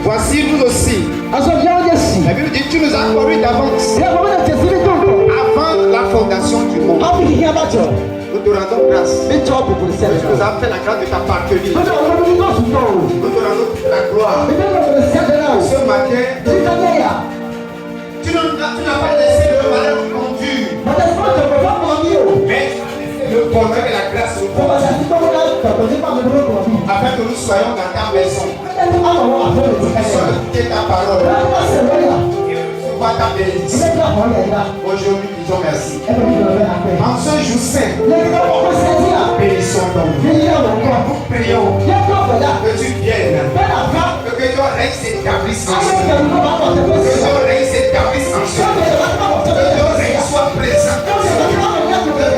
Voici nous aussi. La Bible dit tu nous as connus d'avance. Avant la fondation du monde. Nous te rendons grâce. Tu nous as fait la grâce de t'appartenir. Nous te rendons la gloire. Ce matin, tu n'as pas laissé le malheur nous conduire. Mais le bonheur et la grâce nous conduisent. Afin que nous soyons dans ta maison. Afin d'écouter ta parole. Et recevoir ta bénédiction. Aujourd'hui, disons merci. En ce jour saint, bénissons ton nom. Nous prions que tu viennes. Que ton règne s'établisse en ce que ton règne s'établisse en ce que ton règne soit présent. Que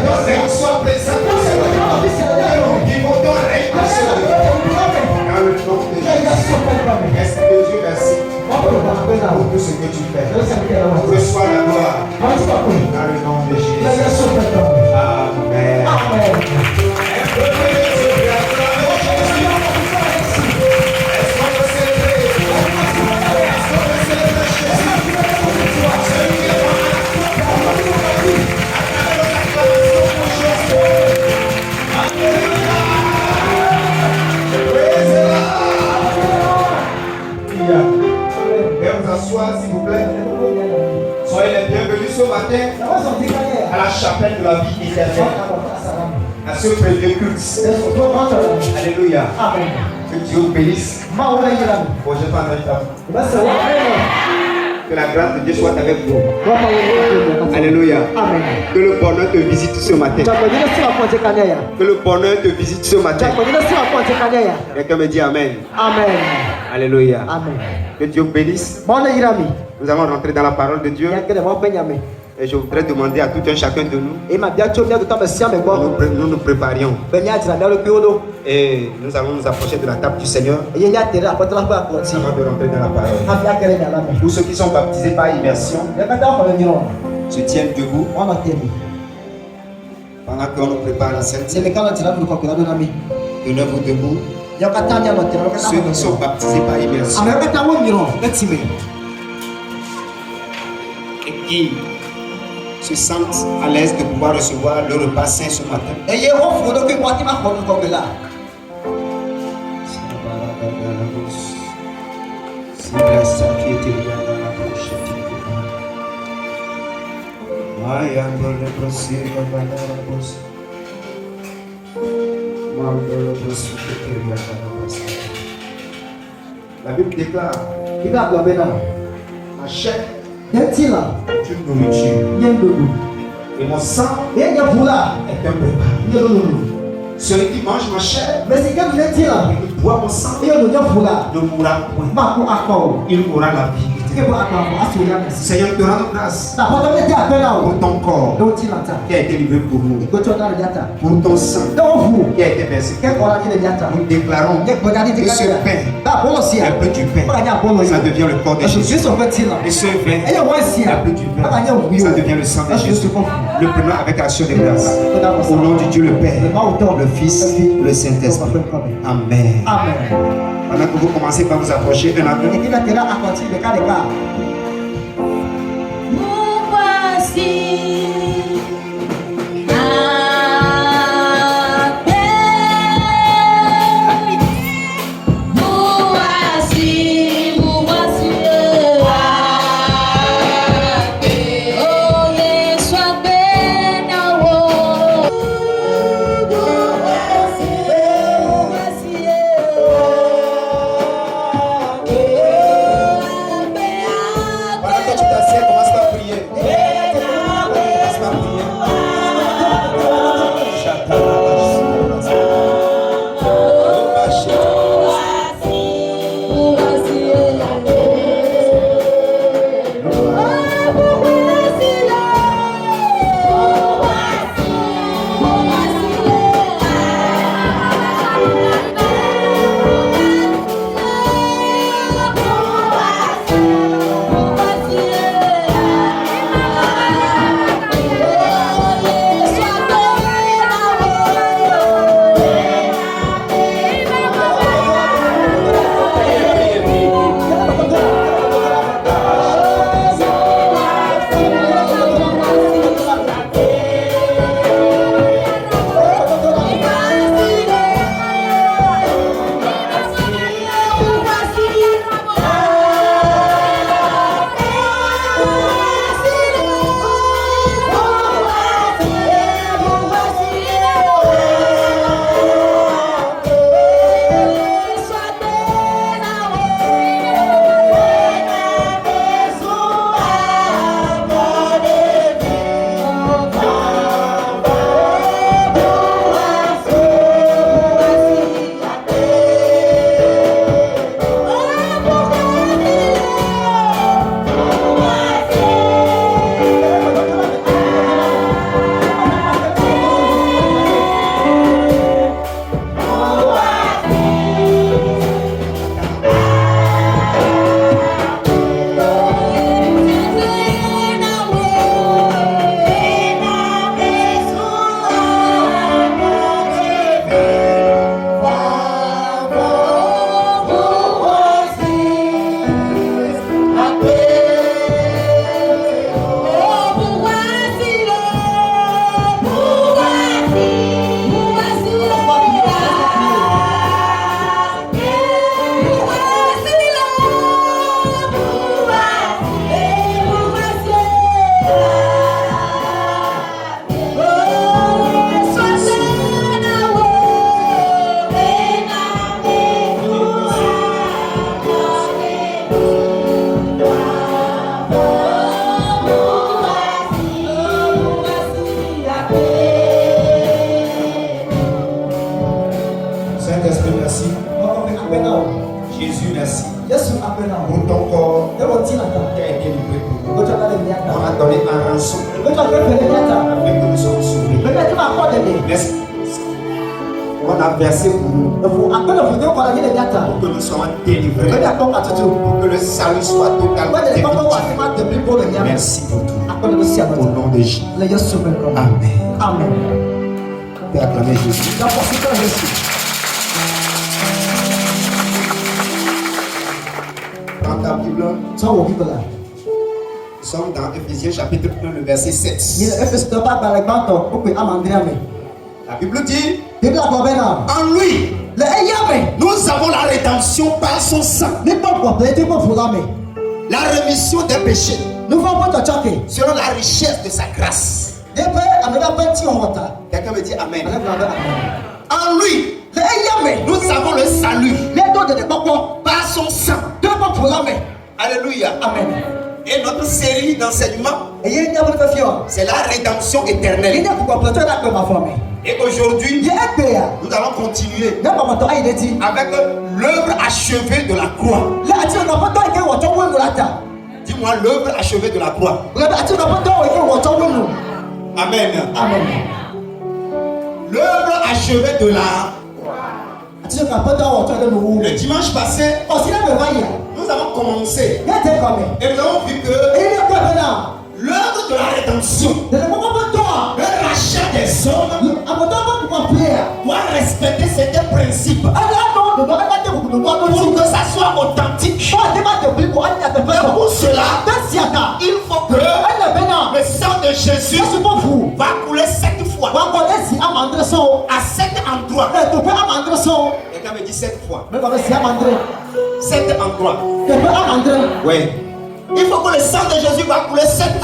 ton règne soit présent. Que nous vivons ton règne en ce dans le nom de Jésus. Esprit de Dieu, merci pour tout ce que tu fais. Reçois la gloire dans le nom de Jésus. Amen. Amen. S'il vous plaît. Soyez les bienvenus ce matin à la chapelle de la vie éternelle. À ce premier culte. Alléluia. Que Dieu vous bénisse. Bon, je vais pas que la grâce de Dieu soit avec vous. Alléluia. Amen. Que le bonheur te visite ce matin. Que le bonheur te visite ce matin. Quelqu'un me dit Amen. Amen. Alléluia. Amen. Que Dieu vous bénisse. Nous allons rentrer dans la parole de Dieu. Et je voudrais demander à tout un chacun de nous. Nous nous préparions. Et nous allons nous approcher de la table du Seigneur. Avant de rentrer dans la parole. Tous ceux qui sont baptisés par immersion se tiennent debout. Pendant qu'on nous prépare la Sainte Seine. Tenez-vous debout. Ceux qui sont baptisés par immersion. Et qui se sentent à l'aise de pouvoir recevoir le repas saint ce matin. La Bible déclare ma chair est une nourriture et mon sang est un repas. Celui qui mange ma chair et qui boit mon sang ne mourra point. Il aura la vie. Seigneur, te rends grâce pour ton corps qui a été livré pour nous, pour ton sang qui a été versé. Nous déclarons que ce pain, un peu du pain, ça devient le corps de Jésus. Et ce vin, un peu du vin, ça devient le sang de Jésus. Le prenons avec action de grâce. Au nom de Dieu le Père, le Fils, le Saint-Esprit. Amen. Pendant que vous commencez par vous approcher un à un. Jésus, merci pour ton corps qui a été livré pour nous. On a donné un rançon afin que nous soyons sauvés. Merci. On a versé pour nous pour que nous soyons délivrés, pour que le salut soit totalement définitif. Merci pour tout. Au nom de Jésus. Amen. Amen. Tu peux acclamer Jésus. Prends ta Bible. Nous sommes dans Éphésiens chapitre 1, le verset 7. La Bible dit, en lui, nous avons la rédemption par son sang, la rémission des péchés, selon la richesse de sa grâce. Quelqu'un me dit Amen. En lui, nous avons le salut par son sang. Alléluia. Amen. Et notre série d'enseignements, c'est la rédemption éternelle. Et aujourd'hui, nous allons continuer avec l'œuvre achevée de la croix. Dis-moi l'œuvre achevée de la croix. Amen. Amen. L'œuvre achevée de la croix. Le dimanche passé, nous avons commencé et nous avons vu que l'œuvre de la rédemption, le rachat des hommes, doit respecter certains principes pour que ça soit authentique. Mais pour cela, il faut que le sang de Jésus va couler 7 fois à 7 endroits. Quelqu'un me dit 7 fois. 7 endroits. Oui. Il faut que le sang de Jésus va couler 7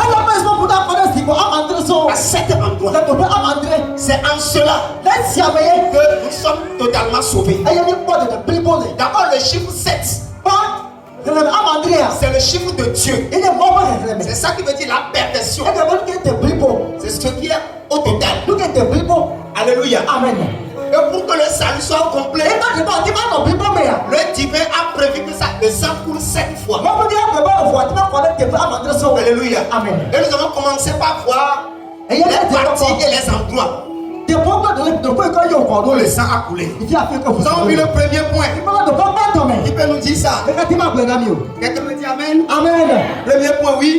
fois à 7 endroits. C'est en cela que nous sommes totalement sauvés. D'abord, le chiffre 7. C'est le chiffre de Dieu. C'est ça qui veut dire la perfection. C'est ce qui est au total. Alléluia. Amen. Et pour que le salut soit complet, le divin a prévu que ça, le sang coule 7 fois. Alléluia. Amen. Et nous avons commencé par voir les parties et les endroits où le sang a coulé. Nous avons vu le premier point. Qui peut nous dire ça? Quelqu'un me dit Amen. Amen. Premier point, oui.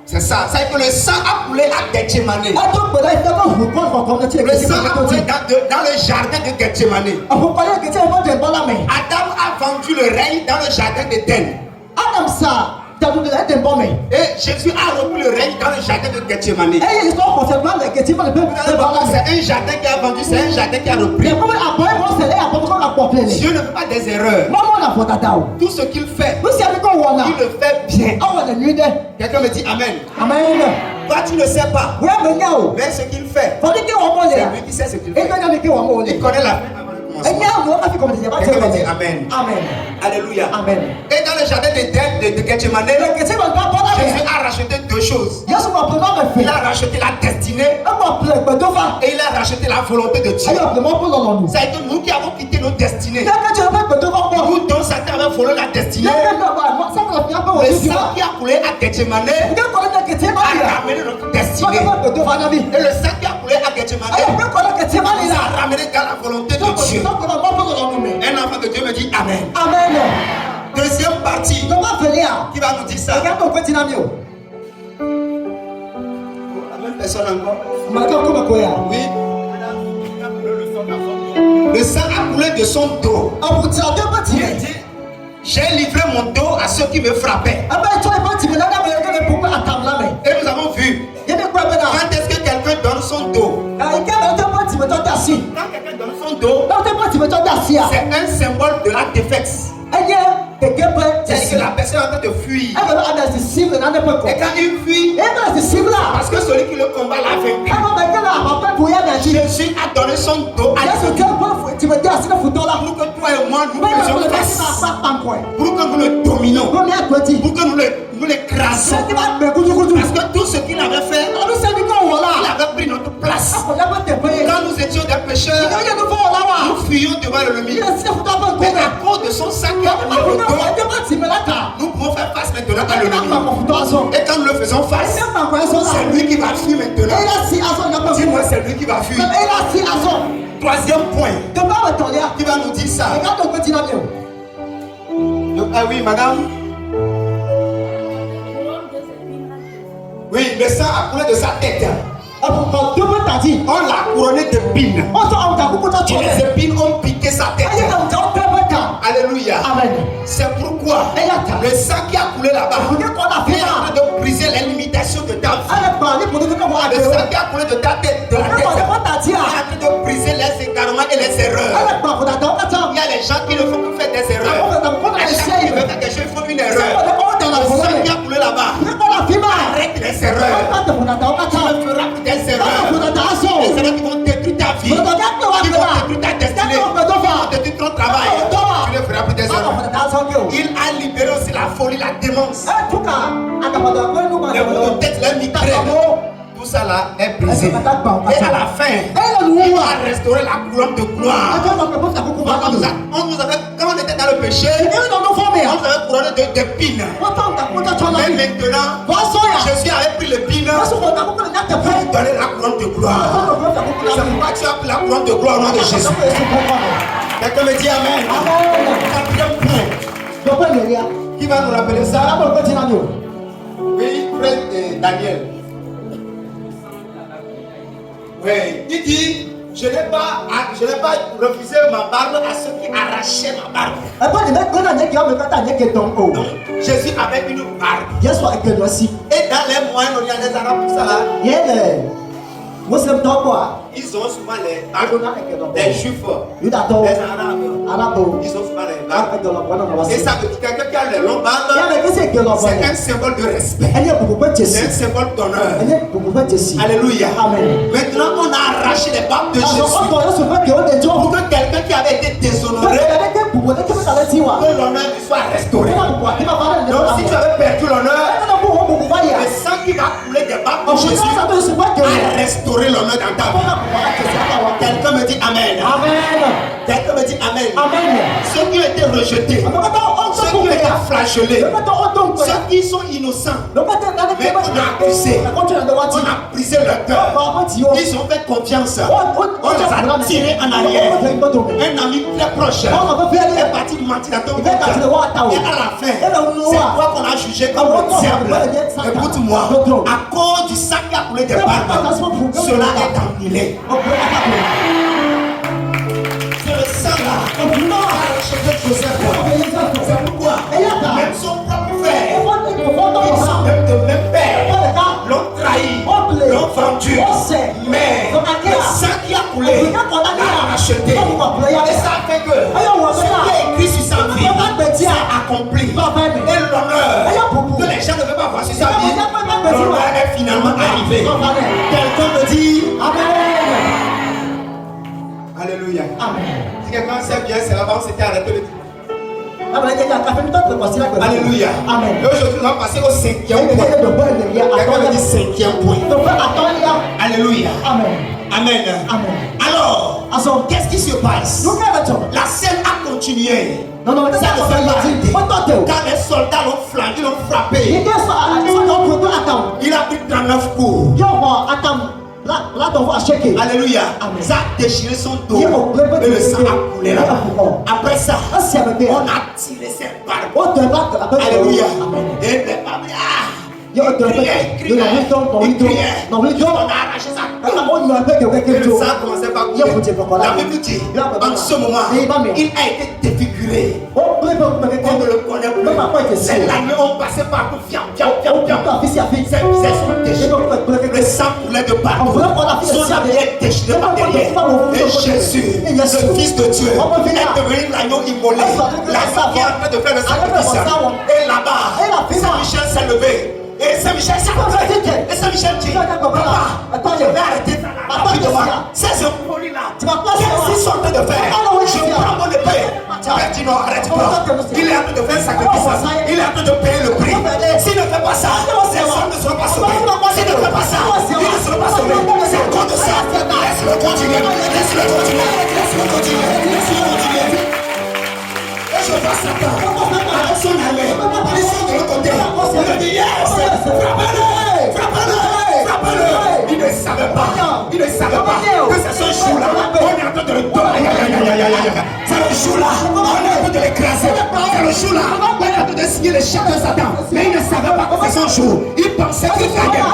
C'est ça. C'est que le sang a coulé à Gethsemane. Le sang a coulé dans le jardin de Gethsemane. Adam a vendu le règne dans le jardin d'Éden. Et Jésus a repris le règne dans le jardin de Gethsemane. C'est un jardin qui a vendu, c'est un jardin qui a repris. Dieu ne fait pas des erreurs. Tout ce qu'il fait, il le fait bien. Quelqu'un me dit Amen. Amen. Toi tu ne sais pas. Mais ce qu'il fait, c'est lui qui sait ce qu'il fait. Il connaît la fin avant le commencement. Quelqu'un me dit Amen. Amen. Alléluia. Amen. Et dans le jardin de Gethsemane, Jésus a racheté 2 choses. Il a racheté la destinée et il a racheté la volonté de Dieu. Ça a été nous qui avons quitté nos destinées. Nous dont Satan avait volé la destinée. Le sang qui a coulé à Gethsemane a ramené notre destinée. Et le sang qui a coulé à Gethsemane a ramené dans la volonté de Dieu. Un enfant de Dieu me dit Amen. Amen. Deuxième partie, qui va nous dire ça? La même personne encore. Oui. Le sang a coulé de son dos. Il dit, j'ai livré mon dos à ceux qui me frappaient. Et nous avons vu, quand est-ce que quelqu'un donne son dos? Quand quelqu'un donne son dos, c'est un symbole de la défaite. C'est que la personne est en train de fuir. Et quand il fuit, parce que celui qui le combat l'a vaincu. Jésus a donné son dos à Dieu. Pour que toi et moi nous faisions face. Pour que nous le dominons. Pour que nous l'écrasons. Parce que tout ce qu'il avait fait, il avait pris notre place. Quand nous étions des pécheurs, nous fuyions de devant l'ennemi. Mais à cause de son sang qui a coulé le dos, nous pouvons faire face maintenant à l'ennemi. Et quand nous le faisons face, c'est lui qui va fuir maintenant. Dis-moi, c'est lui qui va fuir. Troisième point, qui va nous dire ça. Ah oui, madame. Oui, le sang a coulé de sa tête. On l'a couronné d'épines. Et les épines ont piqué sa tête. Alléluia. C'est pourquoi le sang qui a coulé là-bas est en train de briser les limitations de ta vie. Le sang qui a coulé de ta tête, de la tête, est en train de briser les égarements et les erreurs. Il y a les gens qui ne font que faire des erreurs. À chaque fois qu'ils veulent faire quelque chose, ils font une erreur. Le sang qui a coulé là-bas arrête les erreurs. Tu ne feras plus des erreurs. Les erreurs qui vont détruire ta vie, qui vont détruire ta destinée, qui vont détruire ton travail. Tu ne feras plus des erreurs. Il a libéré aussi la folie, la démence. Les mots de tête, les migraines. Tout ça là est brisé. Et à la fin, il va restaurer la couronne de gloire. Quand on était dans le péché, on nous avait couronné d'épines. Mais maintenant, Jésus avait pris l'épine pour lui donner la couronne de gloire. C'est pourquoi tu as pris la couronne de gloire au nom de Jésus. Quelqu'un me dit Amen. Quatrième point. Qui va nous rappeler ça? Oui, frère Daniel. Oui, il dit, je n'ai pas refusé ma barbe à ceux qui arrachaient ma barbe. Donc, Jésus avait une barbe. Et dans les Moyen-Orient, les Arabes, tout ça là, ils ont souvent les barbes des Juifs, les Arabes, ils ont souvent les barbes. Et ça veut dire quelqu'un qui a les longues barbes, c'est un symbole de respect, c'est un symbole d'honneur. Alléluia. Maintenant on a arraché les barbes de Jésus pour que quelqu'un qui avait été déshonoré, que l'honneur lui soit restauré. Donc si tu avais perdu l'honneur, le sang qui va couler des barbes de Jésus a restauré l'honneur dans ta vie. Quelqu'un me dit Amen. Quelqu'un me dit Amen. Ceux qui ont été rejetés, ceux qui ont été flagellés, ceux qui sont innocents, mais on a accusé, on a brisé leur cœur. Ils ont fait confiance. On les a tirés en arrière. Un ami très proche est parti mentir dans ton cœur. Et à la fin, c'est toi qu'on a jugé comme le diable. Écoute-moi, à cause du sang qui a coulé des barbes, cela est annulé. C'est le sang là. On a acheté Joseph. C'est pourquoi même son propre frère, ils sont même de même père, l'ont trahi, l'ont vendu. Mais le sang qui a coulé l'a racheté. Et ça fait que ce qui est écrit sur sa vie s'est accompli. Et l'honneur que les gens ne veulent pas voir sur sa vie, l'honneur est finalement arrivé. Quelqu'un me dit Amen. Alléluia. Si quelqu'un sait bien, c'est là-bas, on s'était arrêté le dimanche. Alléluia. Et aujourd'hui, on va passer au cinquième point. Quelqu'un me dit cinquième point. Alléluia. Amen. Alors, qu'est-ce qui se passe? La scène a continué. Ça ne fait pas arrêter. Quand les soldats l'ont flanqué, l'ont frappé, il a pris 39 coups. Alléluia. Ça a déchiré son dos et le sang a coulé là. Après ça, on a tiré ses barbes. Alléluia. Et les barbes, il criait. On a arraché sa queue. Et le sang commençait par couler. La Bible dit, en ce moment, il a été défiguré. On ne le connaît plus. Les laniers ont passé partout. Ses visages sont déchirés. Le sang coulait de partout. Son habit est déchiré par derrière. Et Jésus, le Fils de Dieu, est devenu l'agneau immolé. L'agneau qui est en train de faire le sacrifice. Et là-bas, Saint-Michel s'est levé. Et Saint-Michel s'est levé. Et Saint-Michel dit, papa, je vais arrêter ça rapidement. Ces impolis-là, qu'est-ce qu'ils sont en train de faire? Je prends mon épée. Père dit non, arrête pas. Il est en train de faire un sacrifice. Il est en train de payer le prix. S'il ne fait pas ça, ces hommes ne seront pas sauvés. S'il ne fait pas ça, ils ne seront pas sauvés. C'est à cause de ça. Laisse-le continuer. Laisse-le continuer. Laisse-le continuer. Laisse-le continuer. ne savait pas. Il ne savait pas que c'est ce jour-là. On est en train de le donner. C'est le jour-là. On est en train de l'écraser. C'est le jour-là. On est en train de signer le chèque de Satan. Mais il ne savait pas que c'est son jour. Il pensait qu'il gagnait.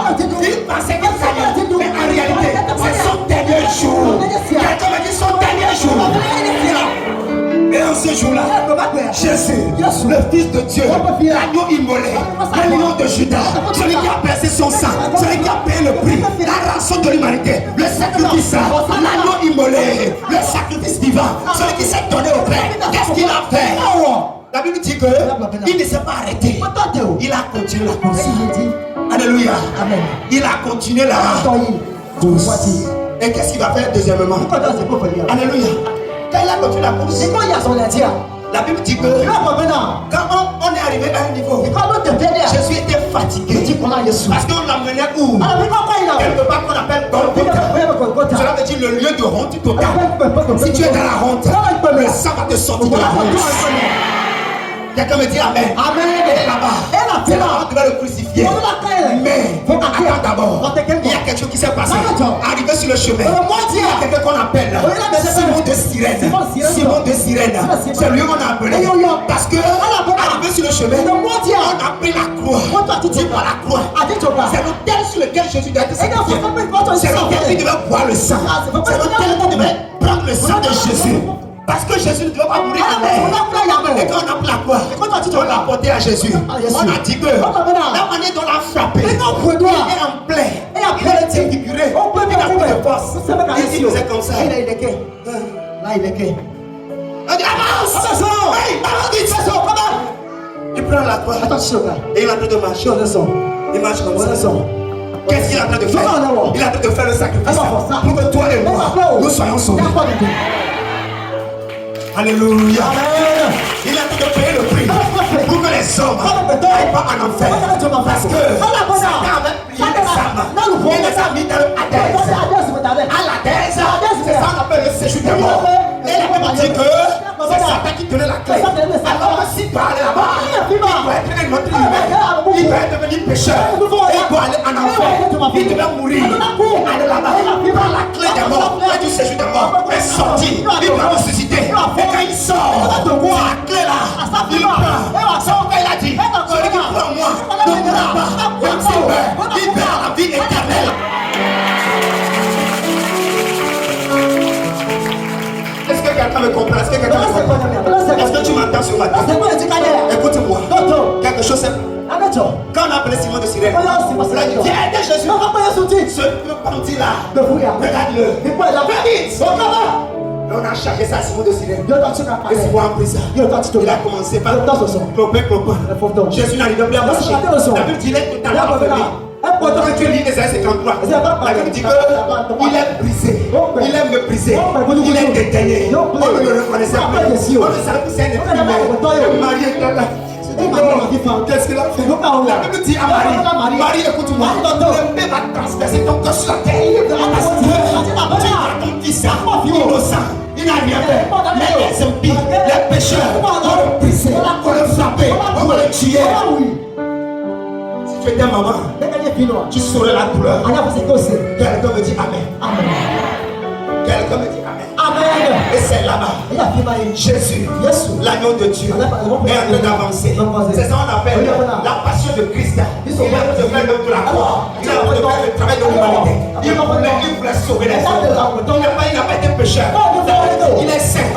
Il pensait qu'il gagnait. Mais en réalité, c'est son dernier jour. Quelqu'un m'a dit son dernier jour. Et en ce jour-là, Jésus, le Fils de Dieu, l'agneau immolé, le lion de Judas, celui qui a versé son sang, celui qui a payé le prix, la rançon de l'humanité, le sacrifice, l'agneau immolé, le sacrifice divin, celui qui s'est donné au Père. Qu'est-ce qu'il a fait? La Bible dit qu'il ne s'est pas arrêté. Il a continué la course. Alléluia. Il a continué la course. Et qu'est-ce qu'il va faire deuxièmement? Alléluia. Quand il a continué la course, la Bible dit que quand on est arrivé à un niveau, Jésus était fatigué parce qu'on l'amenait où? Quelque part qu'on appelle Golgotha. Cela veut dire le lieu de honte totale. Si tu es dans la honte, le sang va te sortir de la honte. Quelqu'un me dit Amen. Amen. Et là-bas, c'est là où tu vas le crucifier. Mais attends d'abord. Il y a quelque chose qui s'est passé. Arrivé sur le chemin, il y a quelqu'un qu'on appelle Simon de Cyrène. Simon de Cyrène. C'est lui qu'on a appelé. Parce que arrivé sur le chemin, on a pris la croix. Tu vois la croix. C'est l'autel sur lequel Jésus doit être sacrifié. C'est l'autel qui devait boire le sang. C'est l'autel qui devait prendre le sang de Jésus. Parce que Jésus ne devait pas mourir en l'air. Et quand on a pris la croix, on l'a porté à Jésus. On a dit que la manière dont on l'a frappé, il est en plaie. Il a été figuré. Il a plus de force. Il faisait comme ça. Là, il est quai. On dit avance. Il prend la croix. Et il est en train de marcher. Il marche comme ça. Qu'est-ce qu'il est en train de faire? Il est en train de faire le sacrifice pour que toi et moi, nous soyons sauvés. Alléluia. Il a tout de payer le prix pour que les hommes n'aillent pas en enfer. Parce que Satan avait plié les âmes. Il les a mis dans le Hadès. À l'Hadès, c'est ça qu'on appelle le séjour des morts. Et la Bible dit que c'est Satan qui tenait la clé. Alors s'il doit aller là-bas, il doit être un autre humain. Il doit devenir pécheur. Et il doit aller en enfer. Il devait mourir. Aller là-bas. Prendre la clé des morts. Et du séjour des morts. Et sortir. Il doit ressusciter. Et quand il sort, la clé là, il prend. C'est pourquoi il a dit, celui qui prend moi ne mourra pas. Comme s'il meurt, il perd la vie éternelle. Est-ce que quelqu'un me comprend? Est-ce que quelqu'un me comprend? Est-ce que tu m'entends ce matin? Écoute-moi. Quelque chose c'est... Quand on a appelé Simon de Cyrène, il a dit, viens aider Jésus. Ce bandit-là, regarde-le. On a chargé ça à Simon de Cyrène. Et Simon a pris ça. Il a commencé par clopin. Jésus n'arrivait plus à marcher. La Bible dit qu'il est totalement affaibli. Quand tu lis Ésaïe 53, la Bible dit qu'il est brisé. Il est méprisé. Il est dédaigné. On ne le reconnaissait plus. On ne savait plus c'est un être humain. Marie était là. Qu'est-ce qu'il a fait? La Bible dit à Marie, Marie, écoute-moi, le Père va transpercer ton corps sur la terre. Parce que tu as ton fils innocent, il n'a rien fait. Mais les impies, les pécheurs, on le brisé, on le frappé, on le tué. Si tu étais maman, tu saurais la douleur. Quelqu'un me dit Amen. Quelqu'un me dit Amen. Amen. Et c'est là-bas. Jésus, l'agneau de Dieu, est en train d'avancer. C'est ça qu'on appelle la passion de Christ. Il est en train de faire de la croix. Il est en train de faire le travail de l'humanité. Il voulait sauver les hommes. Il n'a pas été pécheur. Il est saint.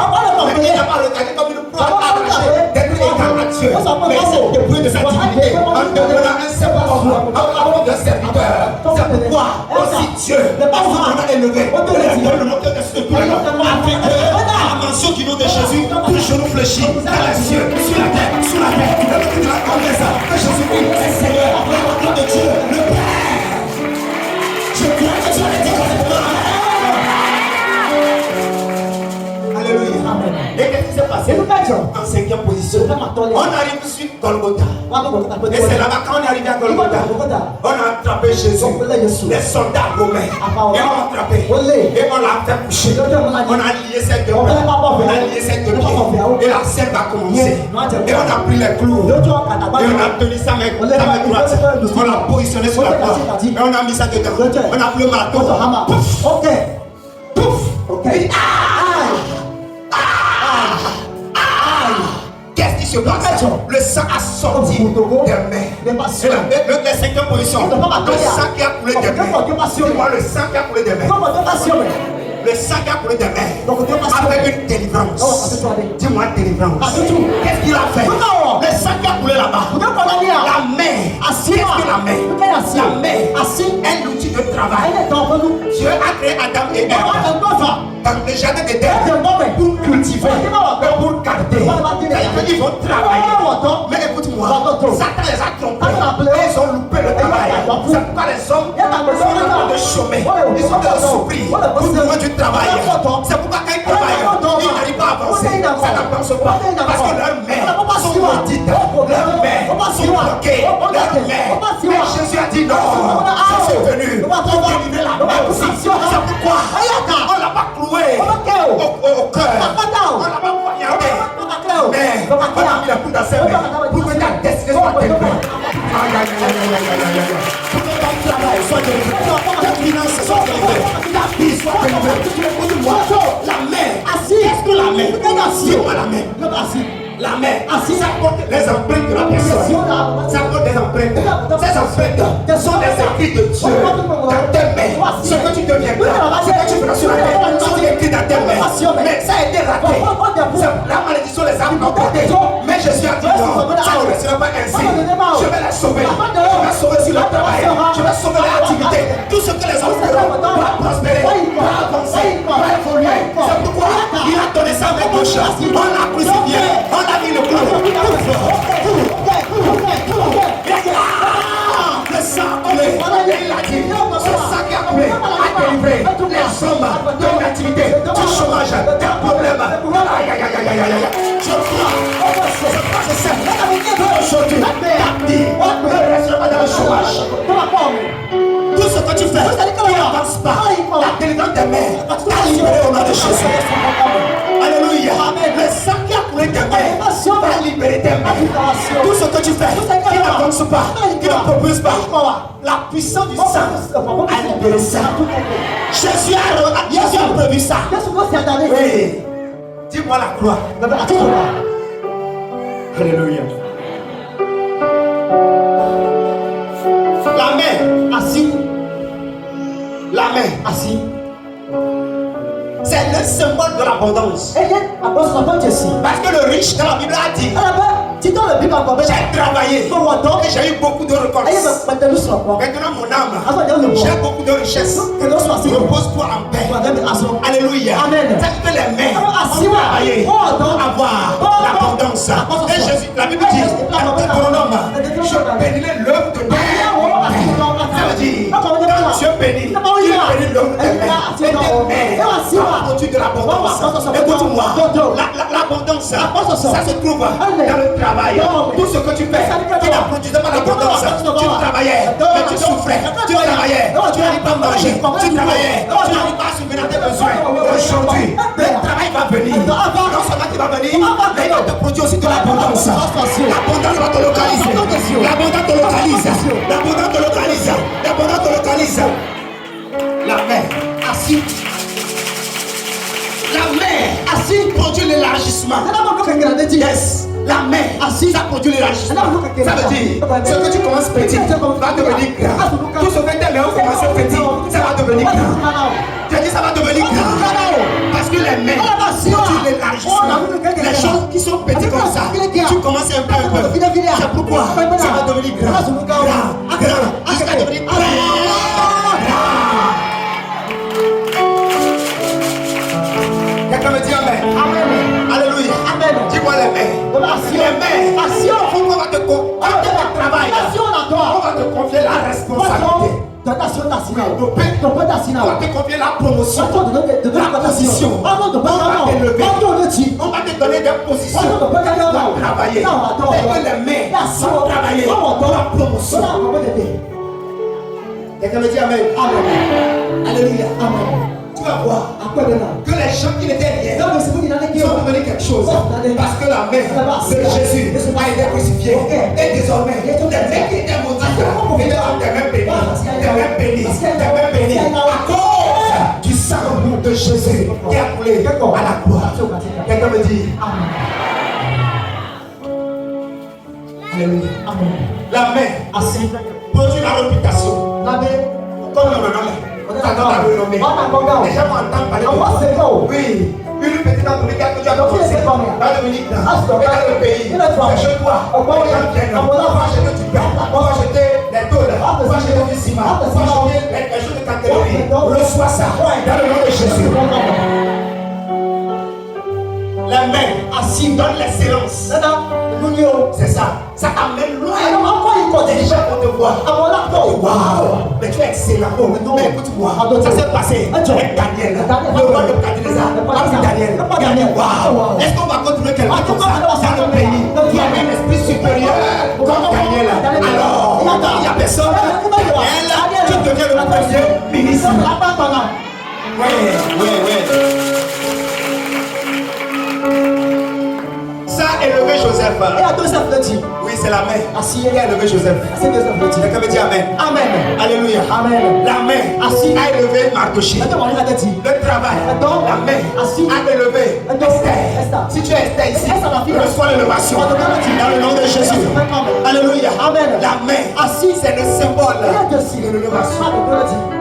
Mais il n'a pas regardé comme une proie arrachée d'être égal à Dieu. Mais il s'est débrouillé de sa divinité en devenant un simple homme, un de serviteur. C'est pourquoi aussi Dieu a élevé le moteur de ce tour. Afin que la mention du nom de Jésus, tout genou fléchit dans les cieux, sur la terre, sous la terre. Le but de la congrès que Jésus-Christ est Seigneur, le nom de Dieu, le Père. Je crois que tu as été complètement. Alléluia. Et qu'est-ce qui s'est passé? En 5e position, On arrive sur Golgotha. Et c'est là-bas quand on est arrivé à Golgotha, on a attrapé Jésus. Les soldats romains. Et on l'a attrapé. Et on l'a fait coucher. On a lié ses deux mains. On a lié ses deux pieds. Et la scène va commencer. Et on a pris les clous. Et on a tenu sa main droite. On l'a positionné sur la croix. Et on a mis ça dedans. On a pris le marteau. Ok. Pouf. Ok. Qu'est-ce qui se passe? Le sang a sorti des mains. C'est la cinquième position. Le sang qui a coulé des mains. Dis-moi le sang qui a coulé des mains. Le sang qui a coulé des mains. Avec une délivrance. Dis-moi délivrance. Qu'est-ce qu'il a fait? Le sang qui a coulé là-bas. La main. Qu'est-ce que la main? La main. Un outil de travail. Dieu a créé Adam et Ève dans le jardin d'Éden pour cultiver, pour garder. Ils vont travailler. Mais écoute-moi, Satan les a trompés. Ils ont loupé le travail. C'est pourquoi les hommes sont en train de chômer. Ils sont dans le surpris pour trouver du travail. C'est pourquoi quand ils travaillent, ils n'arrivent pas à avancer. Ça n'avance pas. Parce que leurs mains sont maudites. Leurs mains sont bloquées. Leurs mains. Mais Jésus a dit non. Je suis venu pour délivrer la main aussi. C'est pourquoi on ne l'a pas cloué au cœur. On ne l'a pas poignardé. Mais on a mis la poudre à ses mains pour que ta destinée soit délivrée. Pour que ton travail soit délivré. Ta finance soit délivrée. Ta vie soit délivrée. La main. Qu'est-ce que la main? Dis-moi la main. La main, ça porte les empreintes de la personne. Ça porte des empreintes. Ces empreintes sont des écrits de Dieu dans tes mains. Ce que tu deviendras, ce que tu feras sur la terre, sont écrits dans tes mains. Mais ça a été raté. La malédiction les a emportés. Mais Jésus a dit non, ça ne restera pas ainsi. Je vais les sauver. Je vais sauver sur le travail. Je vais sauver l'activité. Tout ce que les hommes feront va prospérer, va avancer, va évoluer. C'est pourquoi il a donné sa main gauche. On l'a crucifié. On a mis le clou. Le sang a coulé. Il a dit, ce sang qui a coulé a délivré les hommes de l'activité, du chômage, des problèmes. Je crois, je sais, aujourd'hui, ta vie ne restera pas dans le chômage. Tout ce que tu fais, tu n'avances pas. La délivrance des mains t'a libéré au nom de Jésus. Alléluia. Le sang qui a coulé tes mains va libérer tes mains. Tout ce que tu fais, qui n'avance pas, qui ne propose pas, la puissance du sang a libéré ça. Jésus a prévu ça. Oui. Dis-moi la gloire. Alléluia. La main assise. La main assise. C'est le symbole de l'abondance. Parce que le riche dans la Bible a dit, j'ai travaillé et j'ai eu beaucoup de reconnaissance. Maintenant mon âme, j'ai beaucoup de richesse. Repose-toi en paix. Alléluia. C'est que les mains ont travaillé pour avoir l'abondance. Et Jésus, la Bible dit, dans Deutéronome, je bénirai l'œuvre de tes mains. Ça veut dire, quand Dieu bénit, il bénit l'œuvre de tes mains. Et tes mains produit de l'abondance. Écoute-moi, l'abondance, ça se trouve dans le travail. Tout ce que tu fais, tu n'as produit pas l'abondance. Tu travaillais, mais tu souffrais. Tu travaillais, tu n'arrives pas à manger. Tu travaillais, tu n'arrives pas à subvenir à tes besoins. Aujourd'hui, le travail va venir. Non seulement il va venir, mais il va te produire aussi de l'abondance. L'abondance va te localiser. L'abondance te localise. L'abondance te localise. L'abondance te localise. La main assise. La main assise produit l'élargissement. Yes. La main assise, ça produit l'élargissement. Ça veut dire, ce que tu commences petit va devenir grand. Tout ce que tes mains ont commencé petit, ça va devenir grand. Tu as dit ça va devenir grand. Parce que les mains produisent l'élargissement. Les choses qui sont petites comme ça, tu commences un peu. C'est pourquoi ça va devenir grand. Grand. Jusqu'à devenir grand. Quelqu'un me dit amen. Amen. Alléluia. Amen. Dis-moi les mains. Les mains. On va te confier le travail. On va te confier la responsabilité. On va te confier la promotion. La position. On va t'élever. On va te donner des positions pour travailler. C'est que les mains vont travailler pour la promotion. Quelqu'un me dit Amen. Amen. Alléluia. Amen. Tu vas voir que les gens qui n'étaient rien sont devenus quelque chose. Parce que la main de Jésus a été crucifiée. Et désormais, les mains qui étaient maudites, ils ont des mains bénies. Des mains bénies. À cause du sang de Jésus qui a coulé à la croix. Quelqu'un me dit Amen. Alléluia. Amen. La main produit la réputation. Comme le renommé. Les gens vont entendre parler de toi. Oui. Une petite entreprise que tu as commencé va devenir grand. Et dans le pays, c'est chez toi. On va acheter du pain. On va acheter des tôles. On va acheter du ciment. On va acheter des choses de catégorie. Reçois ça dans le nom de Jésus. Les mains assises donnent l'excellence. C'est ça. Ça t'amène loin. Les gens vont te voir. Waouh, mais tu es excellent. Mais écoute-moi, ça s'est passé avec Daniel. Le roi de Nebuchadnezzar. Daniel, waouh. Est-ce qu'on va continuer quelqu'un comme ça dans le pays qui a un esprit supérieur comme Daniel? Alors, il n'y a personne. Daniel, tu deviens le premier ministre. Oui. Ça a élevé Joseph. Oui, c'est la main qui a élevé Joseph. Quelqu'un me dit Amen. Amen. Alléluia. Amen. La main a élevé Mardochée. Le travail. La main a élevé Esther. Si tu es Esther ici, reçois l'élévation dans le nom de Jésus. Alléluia. Amen. La main c'est le symbole de l'élévation.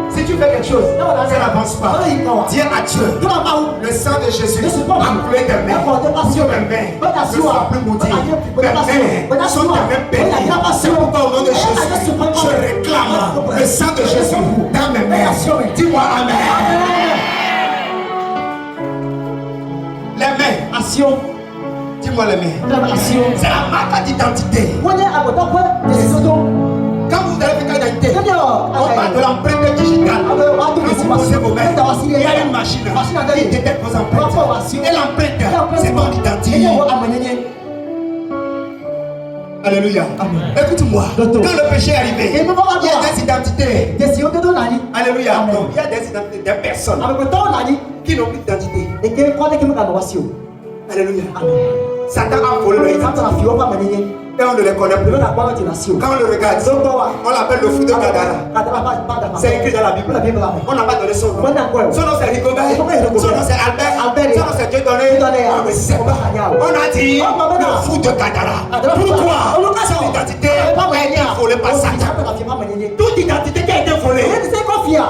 Si tu fais quelque chose, ça n'avance pas. Dis à Dieu, le sang de Jésus a coulé des mains. Sur mes mains, ne sois plus maudit. Mes mains sont des mains bénies. C'est pourquoi au nom de Jésus, je réclame le sang de Jésus dans mes mains. Dis-moi Amen. Les mains. Dis-moi les mains. C'est la marque d'identité. Quand vous allez faire l'identité, on parle de l'empreinte digitale. Vous posez vos mains. Il y a une machine qui détecte vos empreintes. Et l'empreinte, c'est ton identité. Alléluia. Écoute-moi. Quand le péché est arrivé, il y a des identités. Alléluia. Donc, il y a des identités, des personnes qui n'ont plus d'identité. Alléluia. Satan a volé leur identité. Et on ne les connaît plus. Quand on le regarde, on l'appelle le fou de Gadara. C'est écrit dans la Bible. On n'a pas donné son nom. Son nom c'est Rigobert. Son nom c'est Albert. Son nom c'est Dieudonné. On ne sait pas. On a dit le fou de Gadara. Pourquoi? Son identité a été volée par Satan. Toute identité qui a été volée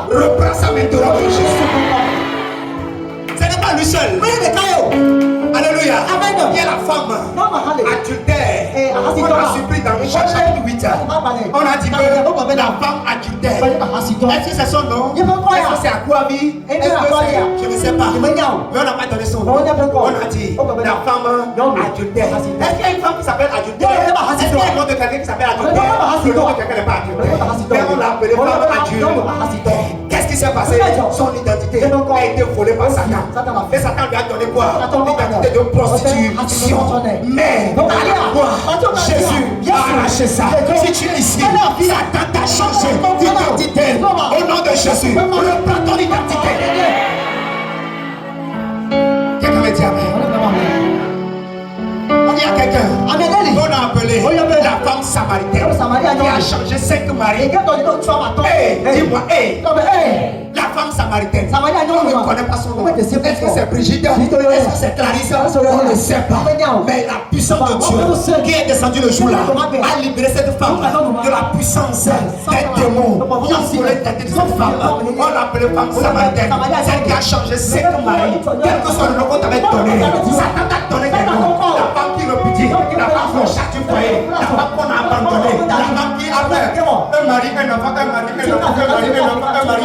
reprend sa main de l'homme de Jésus. Ce n'est pas lui seul. Alléluia. Il y a la femme adultère. On a surpris dans Richard chapitre 8. On a dit que la femme adultère. Est-ce que c'est son nom? Est-ce que c'est Akwabi? Est-ce que c'est... Je ne sais pas. Mais on n'a pas donné son nom. On a dit la femme adultère. Est-ce qu'il y a une femme qui s'appelle adultère? Est-ce qu'il y a un nom de quelqu'un qui s'appelle adultère? Le nom de quelqu'un n'est pas adultère. Mais on l'a appelé femme adultère. Qu'est-ce qui s'est passé? Son identité a été volée par Satan. Et Satan lui a donné quoi? L'identité de prostitution. Mais à la croix, Jésus a arraché ça. Si tu es ici, Satan t'a changé d'identité. Au nom de Jésus, reprends ton identité. Quelqu'un me dit Amen. On dit à quelqu'un, on a appelé la femme samaritaine qui a changé 5 maris. Dis-moi, la femme samaritaine, on ne connaît pas son nom. Est-ce que c'est Brigitte? Est-ce que c'est Clarisse? On ne sait pas. Mais la puissance de Dieu qui est descendue le jour-là a libéré cette femme de la puissance des démons qui ont volé la tête de cette femme. On l'a appelée femme samaritaine. Celle qui a changé 5 maris. Quel que soit le nom qu'on t'avait donné, Satan t'a donné des noms. La femme qui repudie, la femme qui chaque du foyer, la femme qu'on a abandonnée, la femme qui a fait un mari, un enfant, un mari, un enfant, un mari, un enfant, un mari.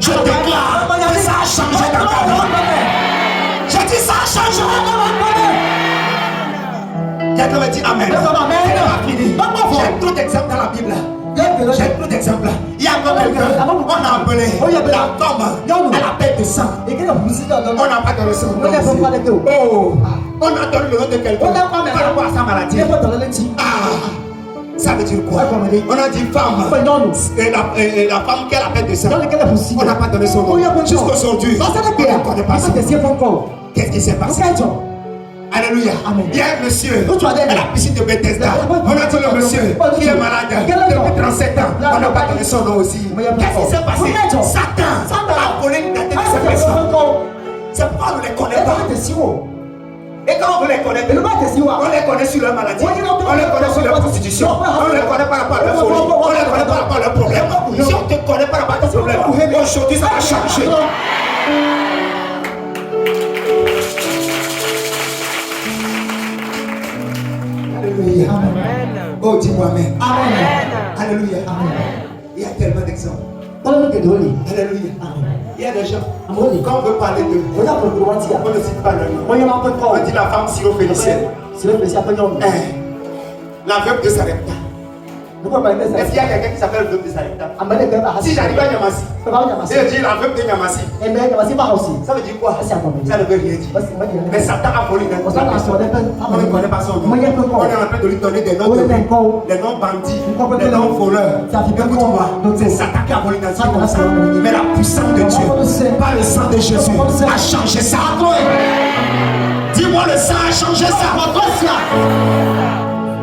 Je déclare que ça a changé dans ta vie. Je dis ça a changé dans ta vie. Quelqu'un me dit Amen. C'est pas fini. J'ai trop d'exemples dans la Bible. J'ai trop d'exemples. Il y a encore quelqu'un, on a appelé la femme à la paix de sang. On n'a pas donné son nom. Oh, on a donné le nom de quelqu'un par rapport à sa maladie. Ça veut dire quoi? On a dit femme. Et la femme qu'elle appelle de ça. On n'a pas donné son nom. Jusqu'aujourd'hui, on ne connaît pas son nom. Qu'est-ce qui s'est passé? Alléluia. Il y a un monsieur à la piscine de Bethesda. On a dit le monsieur qui est malade depuis 37 ans. On n'a pas donné son nom aussi. Qu'est-ce qui s'est passé? Satan a volé une tête de ces personnes. C'est pourquoi on ne les connaît pas. Et quand on les connaît, on les connaît sur leur maladie, on les connaît sur leur prostitution, on les connaît par rapport à leur folie, on les connaît par rapport à leurs problèmes. Si on te connaît par rapport à tes problèmes, aujourd'hui ça va changer. Alléluia. Amen. Oh, dis-moi Amen. Amen. Alléluia. Amen. Il y a tellement d'exemples. Alléluia. Il y a des gens, quand on veut parler d'eux, on ne cite pas leur nom. On dit la femme syrophénicienne. La veuve de Sarepta. Est-ce qu'il y a quelqu'un qui s'appelle veuve de Sarepta? Si j'arrive à Niamassi, et je dis la veuve de Niamassi, ça veut dire quoi? Ça ne veut rien dire. Mais Satan a volé d'un coup. On ne connaît pas son nom. On est en train de lui donner des noms, des noms bandits, des noms voleurs. Écoute-moi, c'est Satan qui a volé d'un coup comme ça. Mais la puissance de Dieu, par le sang de Jésus, a changé ça. Dis-moi, le sang a changé ça.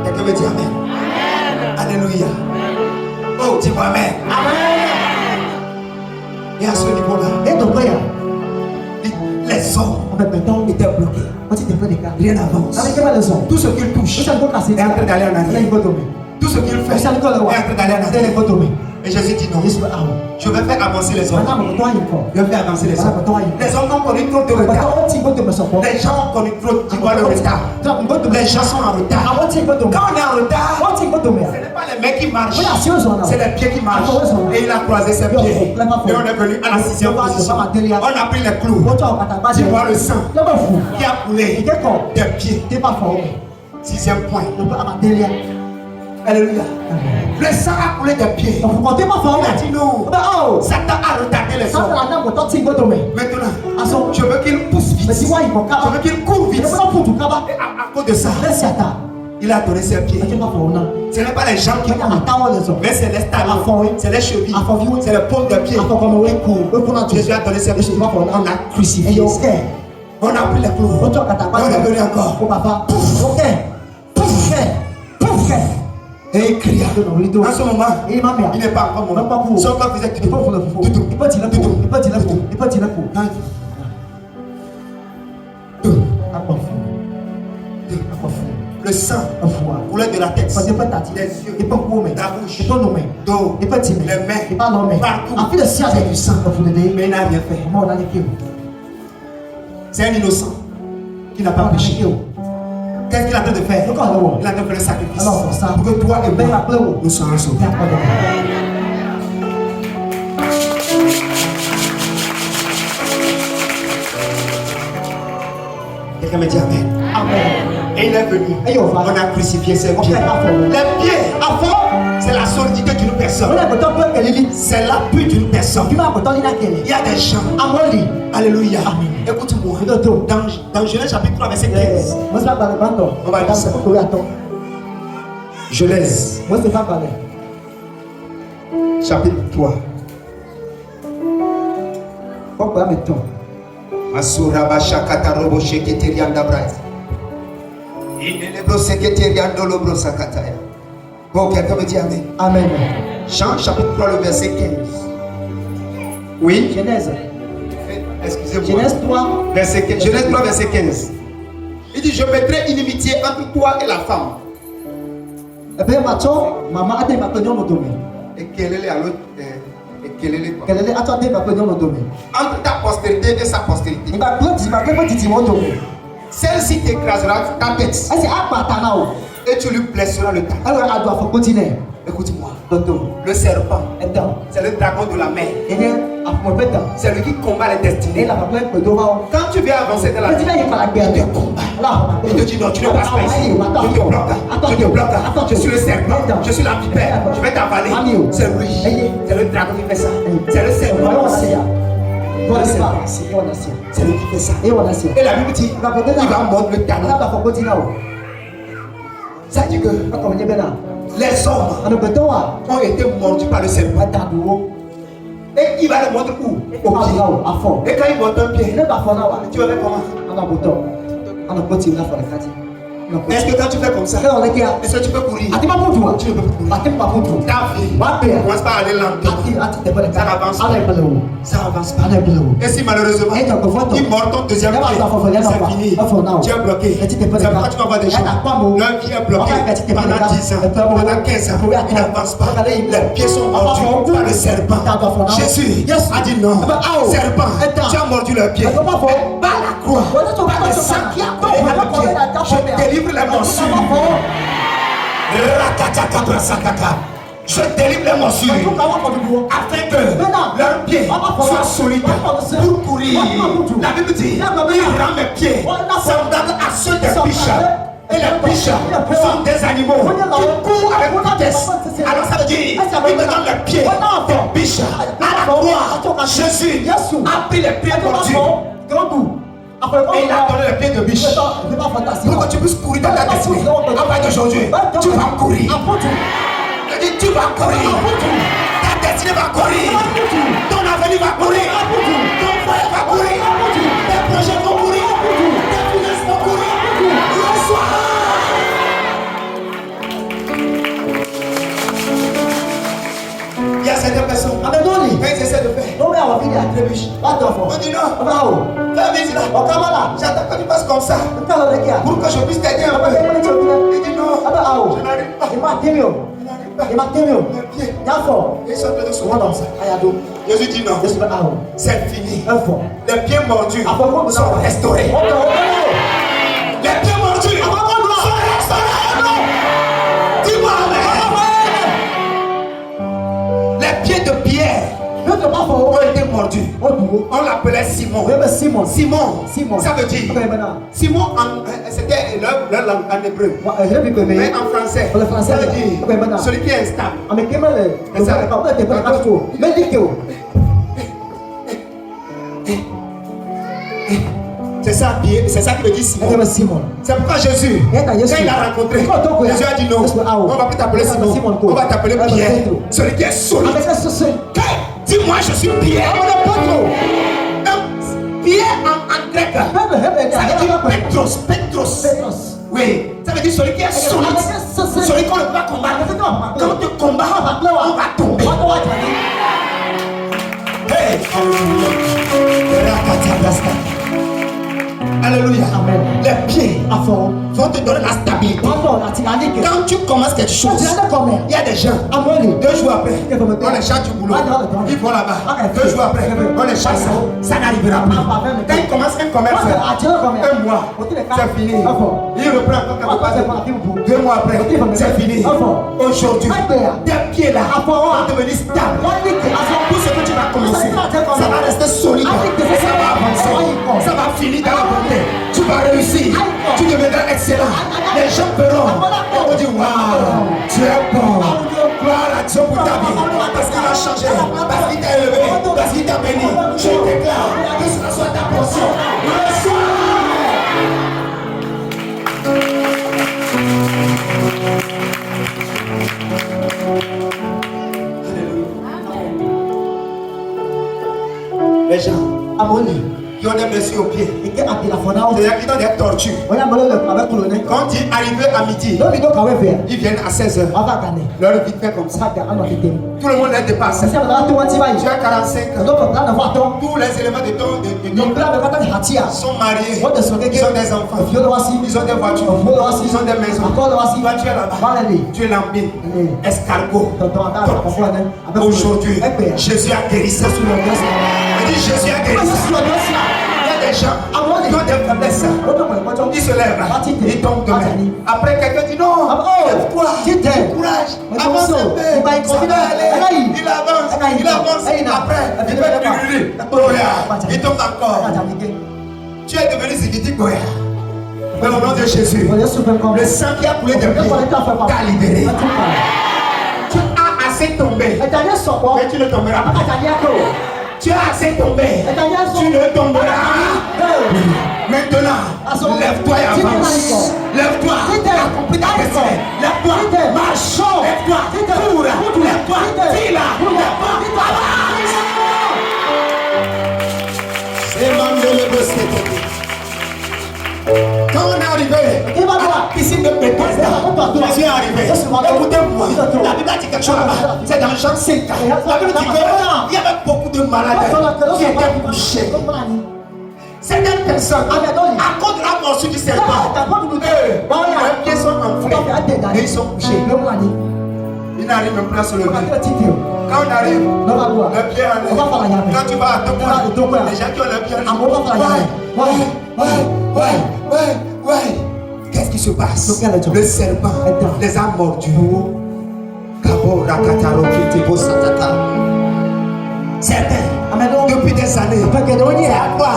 Quelqu'un me dit Amen. Alléluia. Oh, dis-moi Amen. Amen. Et à ce niveau-là, les hommes étaient bloqués. Rien n'avance. Tout ce qu'il touche est en train d'aller en arrière. Tout ce qu'il fait est en train d'aller en arrière. Et Jésus dit non. Je vais faire avancer les hommes. Je vais faire avancer les hommes. Les hommes ont connu trop de retard. Les gens ont connu trop de retard. Les gens sont en retard. Quand on est en retard, ce n'est pas les mecs qui marchent, c'est les pieds qui marchent. Et il a croisé ses pieds. Et on est venu à la 6e position. On a pris les clous. Tu vois le sang qui a coulé des pieds. 6e point. Alléluia. Le sang a coulé des pieds. Il a dit non. Satan a retardé les hommes. Maintenant, je veux qu'il pousse vite. Je veux qu'il court vite. Et à cause de ça, il a donné ses pieds. Ce n'est pas les gens qui courent, mais c'est les talons, c'est les chevilles, c'est les paumes de pied qui courent. Jésus a donné ses pieds. On a crucifié. On a pris les clous. On est venu encore. Et il cria. En ce moment, il n'est pas encore mort. Son corps faisait tout. Le sang coulait de la tête, des yeux, de la bouche, dos, les mains, partout. C'est du sang. Mais il n'a rien fait. C'est un innocent qui n'a pas péché. Qu'est-ce qu'il a train de faire? Il a train de faire le sacrifice pour que toi et moi nous soyons sauvés. Quelqu'un me dit Amen. Amen. Et il est venu. On a crucifié ses pieds. Les pieds, c'est la solidité d'une personne. C'est l'appui d'une personne. Il y a des gens. Alléluia. Écoute-moi. Dans Genèse chapitre 3, verset 15. On va lire ça. Genèse chapitre 3. Asuraba shakata robo sheketerianda brais. Inelebro seketeriando lobro sakataya. Bon, quelqu'un me dit Amen. Amen. Jean chapitre 3, le verset 15. Oui. Genèse. Excusez-moi. Genèse 3, verset 15. Genèse 3, verset 15. Il dit, je mettrai inimitié entre toi et la femme. Et quel est l'autre? Entre ta postérité et sa postérité. Celle-ci t'écrasera ta tête. Et tu lui blesseras le tas. Écoute-moi. Le serpent, c'est le dragon de la mer. C'est lui qui combat les destinées. Quand tu viens avancer dans la vie, il te combat. Il te dit non, tu ne passes pas ici. Je te bloque. Je suis le serpent. Je suis la vipère. Je vais t'avaler. C'est lui. C'est le dragon qui fait ça. C'est le serpent. le serpent. C'est lui qui fait ça. Et la Bible dit, il va mordre le talon. Ça dit que les hommes ont été mordus par le serpent. Et il va le mordre où? Au pied. Et quand il mord un pied, tu vas faire comment? Est-ce que quand tu fais comme ça, est-ce que tu peux courir? Tu ne peux plus courir. Ta vie commence par aller lentement. Ça n'avance pas. Ça avance pas. Et si malheureusement, il mord ton deuxième pied, c'est fini. Tu es bloqué. C'est pourquoi tu vas voir des gens. Leur pied est bloqué pendant 10 ans, pendant 15 ans. Il n'avance pas. Les pieds sont mordus par le serpent. Jésus a dit non. Serpent, tu as mordu le pied. Par la croix, par le sang qui a coulé dans le pied, je délivre les morsures. Je délivre les morsures afin que leurs pieds soient solides pour courir. La Bible dit, il rend mes pieds semblables à ceux des biches. Et les biches sont des animaux qui courent avec vitesse. Alors ça veut dire, il me donne les pieds des biches. À la croix, Jésus a pris les pieds mordus. Et il a donné le pied de biche pour que tu puisses courir dans ta destinée. À partir d'aujourd'hui, tu vas courir. Je dis, tu vas courir. Ta destinée va courir. Ton avenir va courir. Ton foyer va courir. Tes projets vont courir. Tes finances vont courir. Reçois. Il y a certaines personnes, quand ils essaient de faire, on dit non, fais vite là, j'attends que tu passes comme ça, pour que je puisse t'aider un peu. Il dit non, je n'arrive pas. Ils sont tous souvent comme ça. Jésus dit non, c'est fini. Les pieds mordus sont restaurés. Les pieds mordus sont restaurés. Dis-moi amen. Les pieds de Pierre ont été mordus. On l'appelait Simon. Simon, ça veut dire Simon, c'était leur langue en hébreu. Mais en français, ça veut dire celui qui est instable. C'est ça qui veut dire Simon. C'est pourquoi Jésus, quand il a rencontré, Jésus a dit non, on ne va plus t'appeler Simon, on va t'appeler Pierre, celui qui est solide. Dis-moi, je suis Pierre. Pierre en grec, ça veut dire Petros. Oui, ça veut dire celui qui est solide, celui qu'on ne peut pas combattre. Quand tu combats, on va tomber. Hey, alléluia. Amen. Les pieds vont te donner la stabilité. Quand tu commences quelque chose, il y a des gens, 2 jours après, on les charge du boulot. Ils vont là-bas. 2 jours après, on les charge. Ça n'arrivera plus. Quand ils commencent un commerce, 1 mois, c'est fini. Il reprend encore quelque part. 2 mois après, c'est fini. Aujourd'hui, tes pieds là vont devenir stables. Tout ce que tu vas commencer, ça va rester solide. Ça va avancer. Ça va finir dans la bonté. Tu vas réussir. Tu deviendras excellent. Les gens verront. On va dire waouh, tu es bon. Gloire à Dieu pour ta vie. Parce qu'il a changé. Parce qu'il t'a élevé. Parce qu'il t'a béni. Je déclare que cela soit ta portion. Reçois. Les gens qui ont des blessures aux pieds, c'est-à-dire qui ont des tortures. Quand ils arrivent à midi, ils viennent à 16h. Leur vie fait comme ça. Tout le monde les dépasse. Tu as 45 ans. Tous les éléments de ton sont mariés. Ils ont des enfants. Ils ont des voitures. Ils ont des maisons. Toi, tu es là-bas. Tu es lambine. Escargot. Aujourd'hui, Jésus a guéri ça sous le dos. Jésus a guéri ça. Il y a des gens qui ont des faiblesses. Ils se lèvent, ils tombent demain. Après, quelqu'un dit non, lève-toi, courage, avance un peu, ça va aller. Il avance. Après, il fait il tombe encore. Tu es devenu Zigidi Goya. Mais au nom de Jésus, le sang qui a coulé de pied t'a libéré. Tu as assez tombé, mais tu ne tomberas pas. Tu as assez tombé. Tu tu ne tomberas. Maintenant, lève-toi et avance. Lève-toi, accomplis ta destinée. Lève-toi, marche. Lève-toi, cours. Lève-toi, file. Lève-toi, avance. C'est Mandele Bosquet. Quand on est arrivé à la piscine de Bethesda, Jésus est arrivé. Écoutez-moi, la Bible dit quelque chose là-bas. C'est dans Jean 5. La Bible dit qu'il y avait beaucoup de malades qui étaient couchés. Certaines personnes, à cause de la morsure du serpent, leurs pieds sont enflés et ils sont couchés. Ils n'arrivent même plus à se lever. Quand on arrive, le pied en l'air. Quand tu vas à ton point, les gens qui ont le pied en l'air. Ouais. Qu'est-ce qui se passe? Le serpent les a mordus. Certains, depuis des années, c'est à toi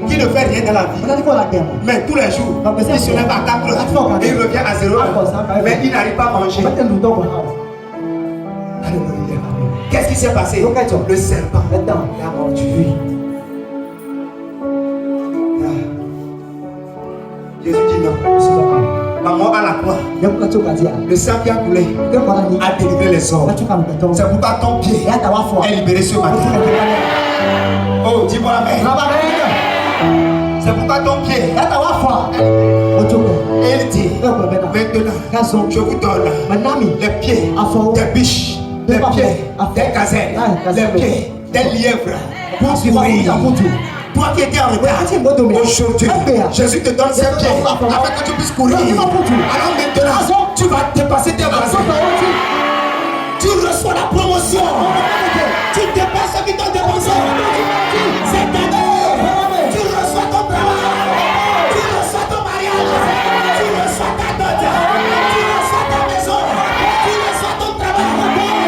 qui ne fait rien dans la vie. Mais tous les jours, il se lève à 4 heures et il revient à 0 heure. Mais il n'arrive pas à manger. Qu'est-ce qui s'est passé? Le serpent l'a mordu. Jésus dit non. La mort à la croix, le sang qui a coulé a délivré les hommes. C'est pourquoi ton pied est libéré ce matin. Oh, dis-moi amen. C'est pourquoi ton pied. Et il dit maintenant, je vous donne les pieds des biches, les pieds des gazelles, les pieds des lièvres pour courir. Toi qui étais en retard, aujourd'hui, Jésus te donne ses pieds afin que tu puisses courir. Alors maintenant, tu vas dépasser tes voisins. Tu reçois la promotion. Tu dépasses ceux qui t'ont dépensé. Cette année, tu reçois ton travail. Tu reçois ton mariage. Tu reçois ta dot. Tu reçois ta maison. Tu reçois ton travail.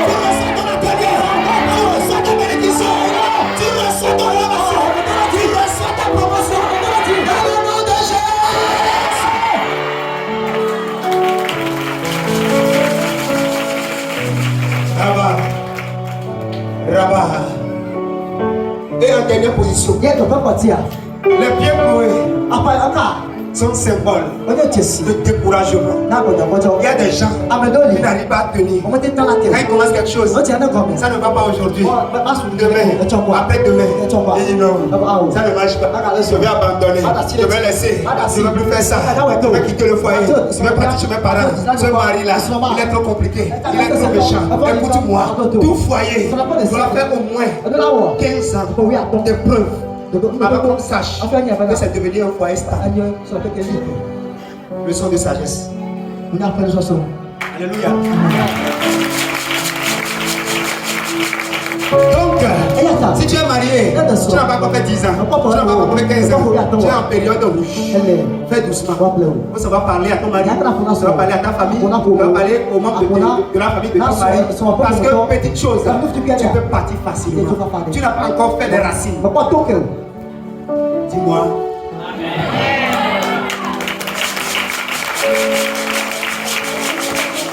Tu reçois ton atelier. Tu reçois ta bénédiction. Tu reçois ton relation. Tu reçois ta promotion. Dans le nom de Jésus. Rabat. Et en dernière position, les pieds cloués sont symbole de découragement. Il y a des gens qui n'arrivent pas à tenir. Quand ils commencent quelque chose, ça ne va pas aujourd'hui. Demain, après-demain, ils disent non, ça ne marche pas. Je vais abandonner, je vais laisser, je ne vais plus faire ça. Je vais quitter le foyer, je vais partir chez mes parents. Ce mari-là, il est trop compliqué, il est trop méchant. Écoute-moi, tout foyer doit faire au moins 15 ans d'épreuve. Avant qu'on sache que c'est devenu un foyer stable. Leçon de sagesse. Alléluia. Donc, si tu es marié, tu n'as pas encore fait 10 ans, tu n'as pas encore fait 15 ans, tu es en période rouge. Fais doucement. Ça va parler à ton mari, ça va parler à ta famille, ça va parler aux membres de la famille de ton mari. Parce que petite chose, tu peux partir facilement. Tu n'as pas encore fait les racines. Dis-moi.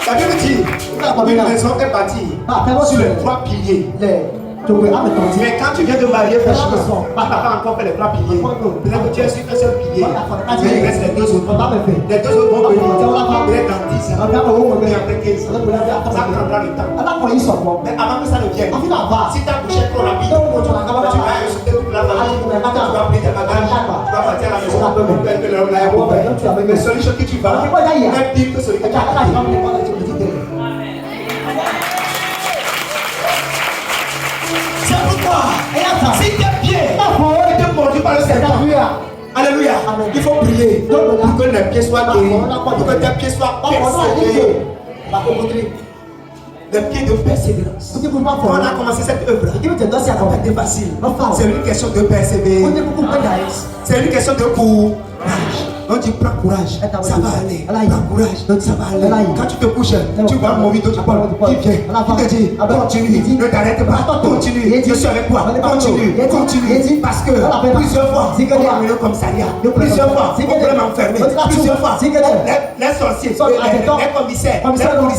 La Bible dit, une maison est bâtie sur les 3 piliers. Mais quand tu viens de marier, tu n'as pas encore fait les 3 piliers. Peut-être que tu es sur un seul pilier. Mais il reste les 2 autres. Les 2 autres vont venir peut-être dans 10 ans. Et après 15 ans. Ça prendra le temps. Mais avant que ça ne vienne, si tu as couché trop rapide, tu vas insulter toute la famille. Tu vas appeler tes bagages. Tu vas partir à la maison. Mais celui chez qui tu vas, est pire que celui que tu as quitté. Si tes pieds étaient mordus par le serpent, alléluia, il faut prier pour que les pieds soient guéris, pour que tes pieds soient persévérés. Les pieds de persévérance. Quand on a commencé cette œuvre, c'était facile. C'est une question de persévérer. C'est une question de courage. On dit prends courage, ça va aller. Prends courage, ça va aller. Quand tu te couches, tu vois mon vidéo, tu parles. Qui vient, qui te dit continue, ne t'arrête pas, continue. Je suis avec toi, continue. Parce que plusieurs fois, on m'a amené au commissariat. Plusieurs fois, on voulait m'enfermer. Plusieurs fois, les sorciers, les commissaires,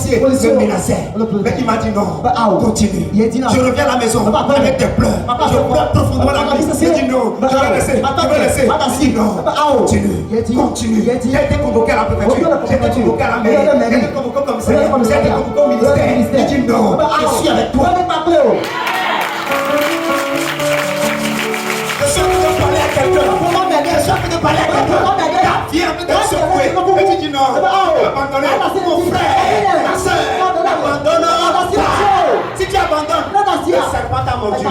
les policiers me menaçaient. Mais il m'a dit non, continue. Je reviens à la maison avec des pleurs. Je pleure profondément la nuit. J'ai dit non, je vais laisser. Il dit non, continue. J'ai été convoqué à la préfecture, j'ai été convoqué à la mairie, j'ai été convoqué au commissariat, j'ai été convoqué au ministère. Il dit non, je suis avec toi. Je suis en train de parler à quelqu'un. Je suis en train de parler à quelqu'un. Ta fille est en train de se secouer. Et tu dis non, abandonner mon frère, ma soeur, abandonne. Si tu abandonnes, le serpent t'a mordu.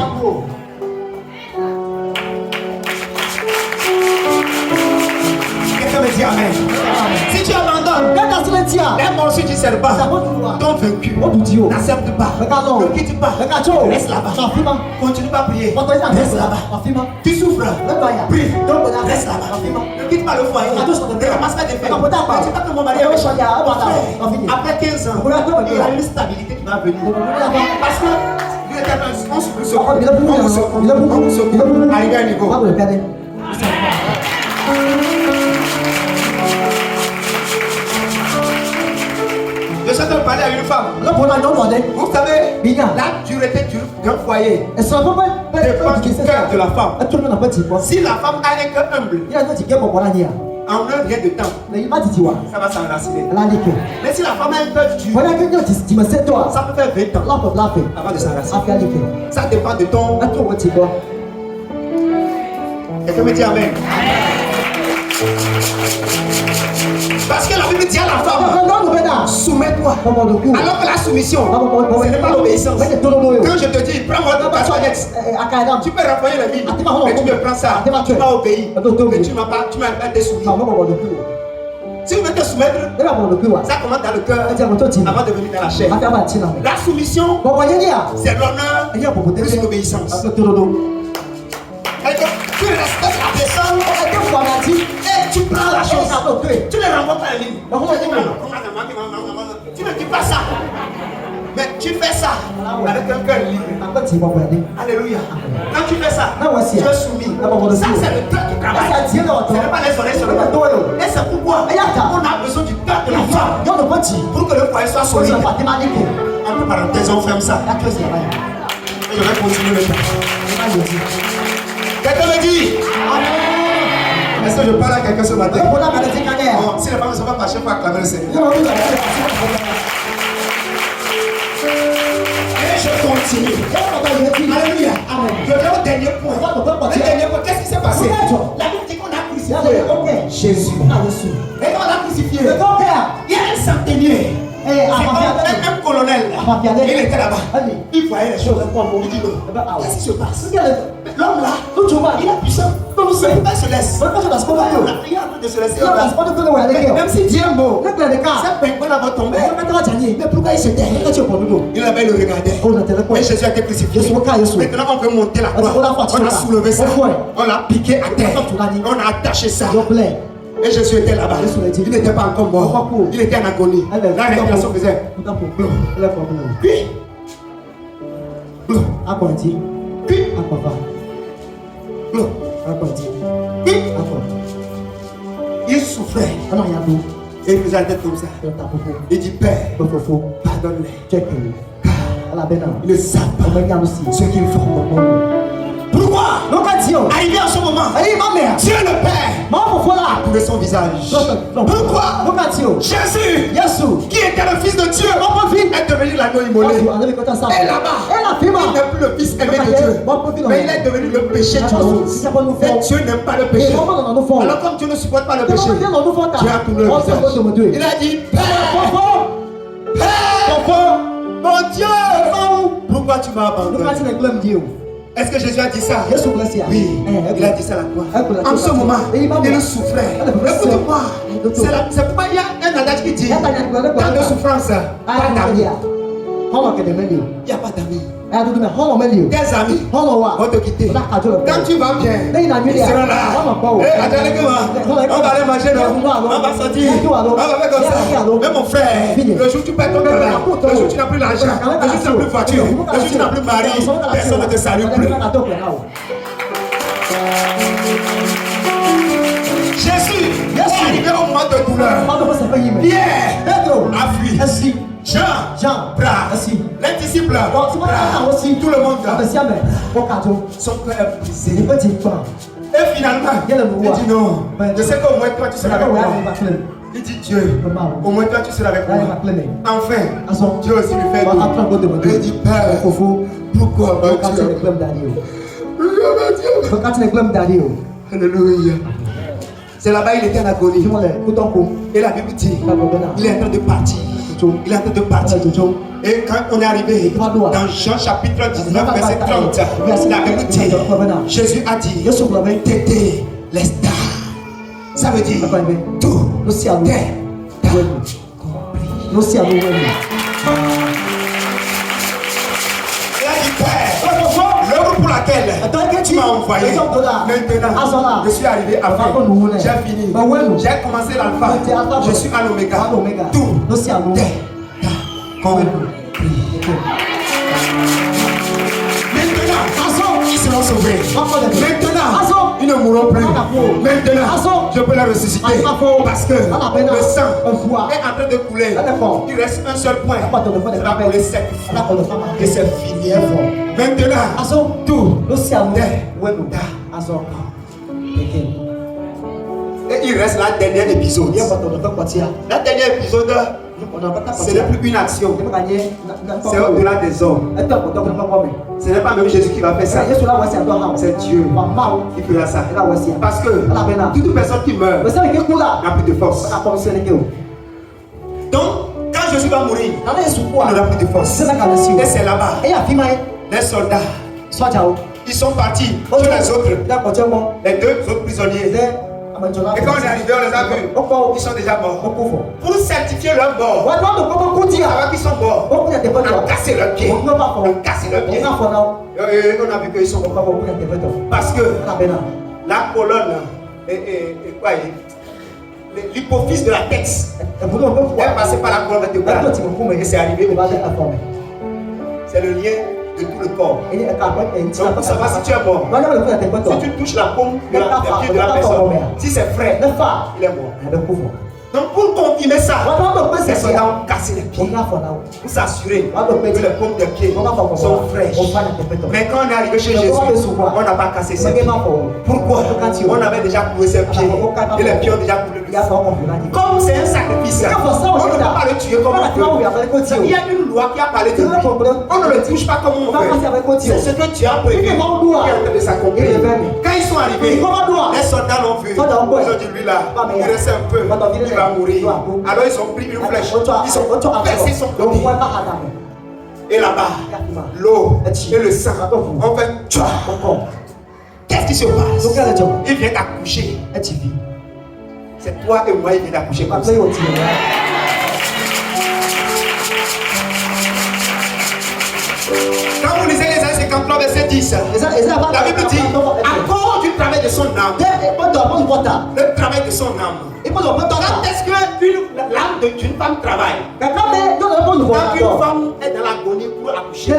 Quelqu'un me dit amen. Si tu abandonnes, les morceaux du serpent t'ont vaincu. N'accepte pas, ne quitte pas, reste là-bas. Continue pas à prier, reste là-bas. Tu souffres, prie, reste là-bas. Ne quitte pas le foyer, ne ramasse pas des faits. Tu sais que mon mari avait changé après 15 ans, il y a une stabilité qui va venir. Parce que Dieu était on se secoue. Arrivé à un niveau. Je suis en train de parler à une femme. Vous savez, la dureté d'un foyer dépend du cœur de la femme. Si la femme a un cœur humble, en un rien de temps, ça va s'enraciner. Mais si la femme a un cœur dur, ça peut faire 20 ans avant de s'enraciner. Ça dépend de ton. Quelqu'un me dit amen. Parce que la Bible dit à la femme, soumets-toi. Alors que la soumission, ce n'est pas l'obéissance. Quand je te dis, prends-moi ta soignette, tu peux renvoyer la vie, mais tu me prends ça, tu m'as obéi, mais tu m'as pas été soumis. Si vous voulez te soumettre, ça commence dans le cœur avant de venir dans la chair. La soumission, c'est l'honneur plus l'obéissance. Tu respectes la personne et tu prends la chose. Tu ne renvoies pas la ligne. Tu ne dis pas ça. Mais tu fais ça avec un cœur libre. Alléluia. Quand tu fais ça, tu es soumis. Ça, c'est le cœur qui travaille. Ce n'est pas les oreilles sur le bateau. Et c'est pourquoi on a besoin du cœur de la femme pour que le foyer soit solide. Entre parenthèses, on ferme ça. Et je vais continuer le temps. Quelqu'un me dit est-ce que je parle à quelqu'un ce matin? Si les femmes ne sont pas fâchées, il faut acclamer le Seigneur. Et je continue. Alléluia. Je viens au dernier point. Le dernier point, qu'est-ce qui s'est passé? La Bible dit qu'on a crucifié Jésus. Et quand on l'a crucifié, il y a un centenier. Un colonel, il était là-bas. Il voyait les choses. Il dit qu'est-ce qui se passe? L'homme là, il est puissant. Il se laisse. Il est en train de se laisser. Même si Dieu est mort, cette pingouin va tomber. Mais pourquoi il se tait? Il avait le regardait. Et Jésus a été crucifié. Maintenant on peut monter la croix. On a soulevé ça. On l'a piqué à terre. On a attaché ça. Et Jésus était là-bas. Il n'était pas encore mort. Il était en agonie. La respiration faisait. Il souffrait. Et il faisait la tête comme ça. Il dit Père, pardonne-les. Ils ne savent pas ce qu'ils font. Pourquoi? Arrivé à ce moment, Dieu le Père a trouvé son visage. Pourquoi? Jésus, qui était le Fils de Dieu, est devenu l'agneau immolé. Et là-bas, il n'est plus le Fils aimé de Dieu, mais il est devenu le péché du monde. Et Dieu n'aime pas le péché. Alors comme Dieu ne supporte pas le péché, Dieu a tourné le visage. Il a dit Père, mon Dieu, pourquoi tu m'as abandonné? Est-ce que Jésus a dit ça? Oui, il a dit ça à la croix. En ce moment, il souffrait. Écoute-moi, c'est pourquoi il y a un adage qui dit tant de souffrance, pas d'amour. n'y a pas d'amis. Tes amis vont te quitter. Quand tu vas bien, ils seront là. Attendez que moi, on va aller manger, on va sortir, on va faire comme ça. Mais mon frère, le jour où tu perds ton travail, le jour où tu n'as plus l'argent, le jour où tu n'as plus voiture, le jour où tu n'as plus mari, personne ne te salue plus. Jésus est arrivé au moment de douleur. Pierre a fui. Jean, les disciples, tout le monde, son cœur est brisé. Et finalement, il dit non, je sais qu'au moins toi tu seras avec moi. Il dit Dieu, au moins toi tu seras avec moi. Enfin, Dieu aussi lui fait tout. Et il dit Père, pourquoi Alléluia. C'est là-bas il était en agonie. Et la Bible dit, il est en train de partir. Il est en train de partir. Et quand on est arrivé dans Jean chapitre 19, verset 30, la Bible dit, Jésus a dit, t'aider les stars. Ça veut dire tout t'est compris. Il a dit, Père, l'œuvre pour laquelle tu m'as envoyé, maintenant, je suis arrivé à fin. J'ai fini. J'ai commencé l'alpha. Je suis à l'oméga. Tout t'est compris. Maintenant, ils seront sauvés. Maintenant, ils ne mourront plus. Maintenant, je peux les ressusciter. Parce que le sang est en train de couler. Il reste un seul point. Ça va couler 7 fois. Et c'est fini. Maintenant, tout et il reste la dernière épisode. La dernière épisode, ce n'est plus une action. C'est au-delà des hommes. Ce n'est pas même Jésus qui va faire ça. C'est Dieu qui fera ça. Parce que toute personne qui meurt n'a plus de force. Donc, quand Jésus va mourir, il n'aura plus de force. Et c'est là-bas. Les soldats, ils sont partis sur les autres. Les 2 autres prisonniers. Et quand on est arrivé, on les a vus. Ils sont déjà morts. Pour certifier leur mort, avant qu'ils sont morts, on a cassé leurs pieds. On a cassé leurs pieds. Et on a vu qu'ils sont morts. Parce que la colonne, l'hypophyse de la tête est passée par la colonne vertébrale. Et c'est arrivé au pied. C'est le lien de tout le corps. Donc pour savoir si tu es mort, si tu touches la paume de la pied de la personne, si c'est frais, il est mort. Donc pour confirmer ça, les soldats ont cassé les pieds pour s'assurer que les paumes des pieds sont fraîches. Mais quand on est arrivé chez Jésus, on n'a pas cassé ses pieds. Pourquoi? On avait déjà coulé ses pieds et les pieds ont déjà coulé. Comme c'est un sacrifice, on ne peut pas le tuer comme on veut. Il y a une loi qui a parlé de lui. On ne le touche pas comme on veut. C'est ce que tu as prévu qui est en train de s'accomplir. Quand ils sont arrivés, les soldats l'ont vu. Ils ont dit lui là, il reste un peu, il va mourir. Alors ils ont pris une flèche, ils ont percé son côté. Et là-bas, l'eau et le sang ont fait tchouah. Qu'est-ce qui se passe? Il vient d'accoucher. C'est toi et moi, il vient d'accoucher comme ça. Quand vous lisez les Isaïe 53, verset 10, la Bible dit, à cause du travail de son âme, le travail de son âme. Quand est-ce que l'âme d'une femme travaille? Quand une femme est dans l'agonie pour accoucher,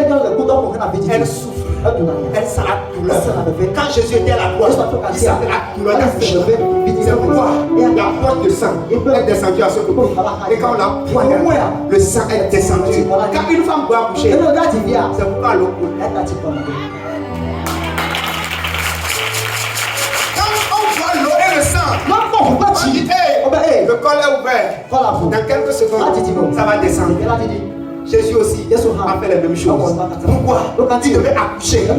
elle souffre, elle sent la douleur. Quand Jésus était à la croix, il sentait la douleur d'accoucher. C'est pourquoi la porte de sang est descendue à ce côté. Et quand on l'a poignardé, le sang est descendu. Quand une femme doit accoucher, c'est pourquoi l'eau coule. On dit, le col est ouvert. Dans quelques secondes, ça va descendre. Jésus aussi a fait les mêmes choses. Pourquoi? Il devait accoucher la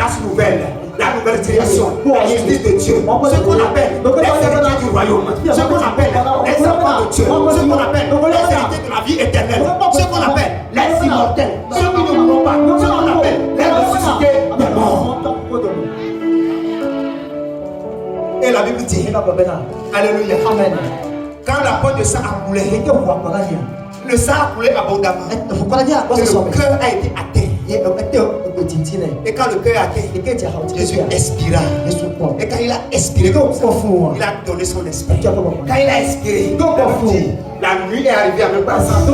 race nouvelle, la nouvelle création, la justice de Dieu. Ce qu'on appelle les héritiers du royaume, ce qu'on appelle les enfants de Dieu, ce qu'on appelle les héritiers de la vie éternelle, ce qu'on appelle les immortels, ceux qui ne mourront pas, ce qu'on appelle les ressuscités des morts. Et la Bible dit, Alléluia. Amen. Quand la porte de sang a coulé, Le sang a coulé abondamment. Le cœur a été atteint. Et quand le cœur est atteint, Jésus expira. Et quand il a expiré, il a donné son esprit. Quand il a expiré, la nuit est arrivée avec la sang.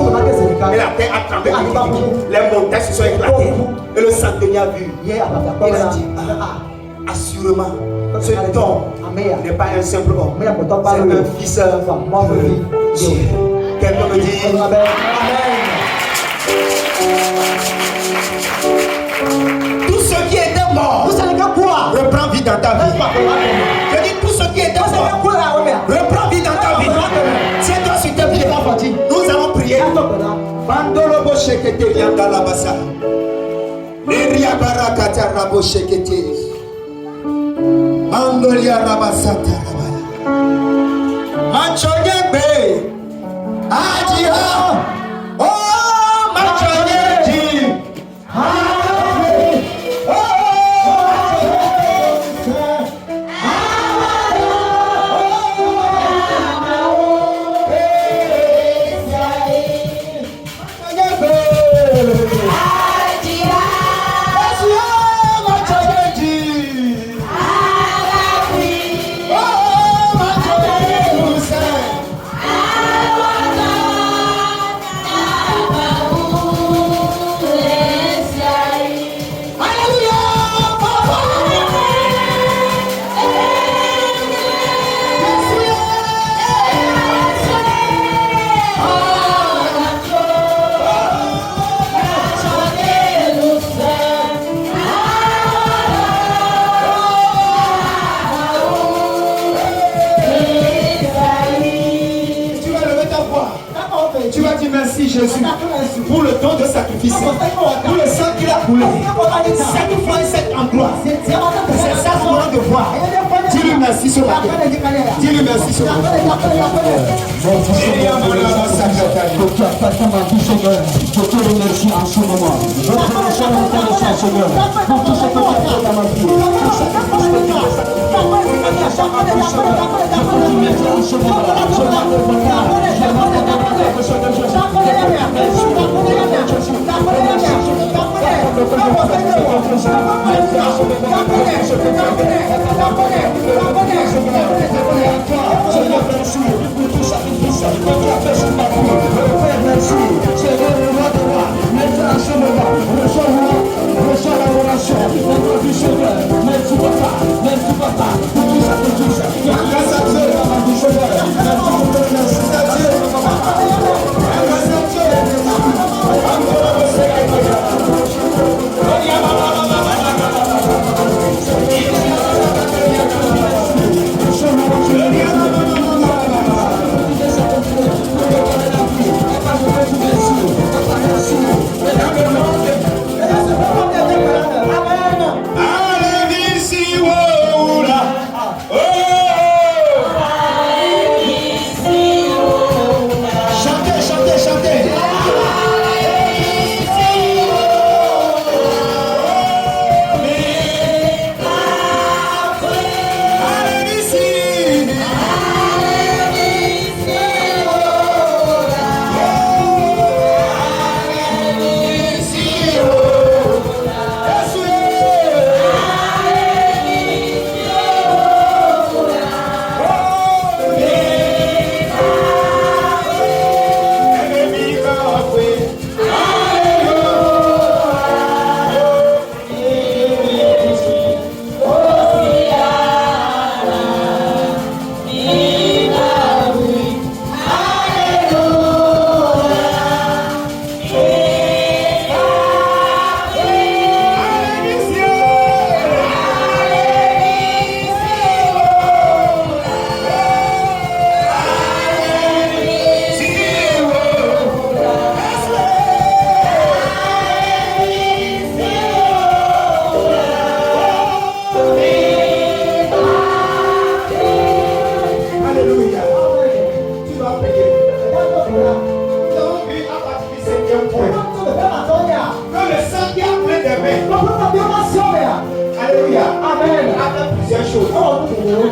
Et la terre a tremblé. Les montagnes se sont éclatées. Et le centenier a vu. Il a dit, assurément, ce don n'est pas un simple homme. C'est un fils de Dieu. Quelqu'un me dit Amen. Tout ce qui était mort reprend vie dans ta vie. Je dis tout ce qui était mort reprend vie dans ta vie. Tiens-toi sur tes pieds. Nous allons prier. Bandolobo shekete yanda la basa. Neria barakata rabo shekete. Mandolia rabasata rabala. Manchonyebe. Adia. Oh, manchonyebe. Jésus, pour le don de sacrifice, pour le sang qu'il a coulé, cette fois et cet endroit, c'est ça qu'on a de voir. Dis-lui merci ce matin. Dis-lui merci ce matin.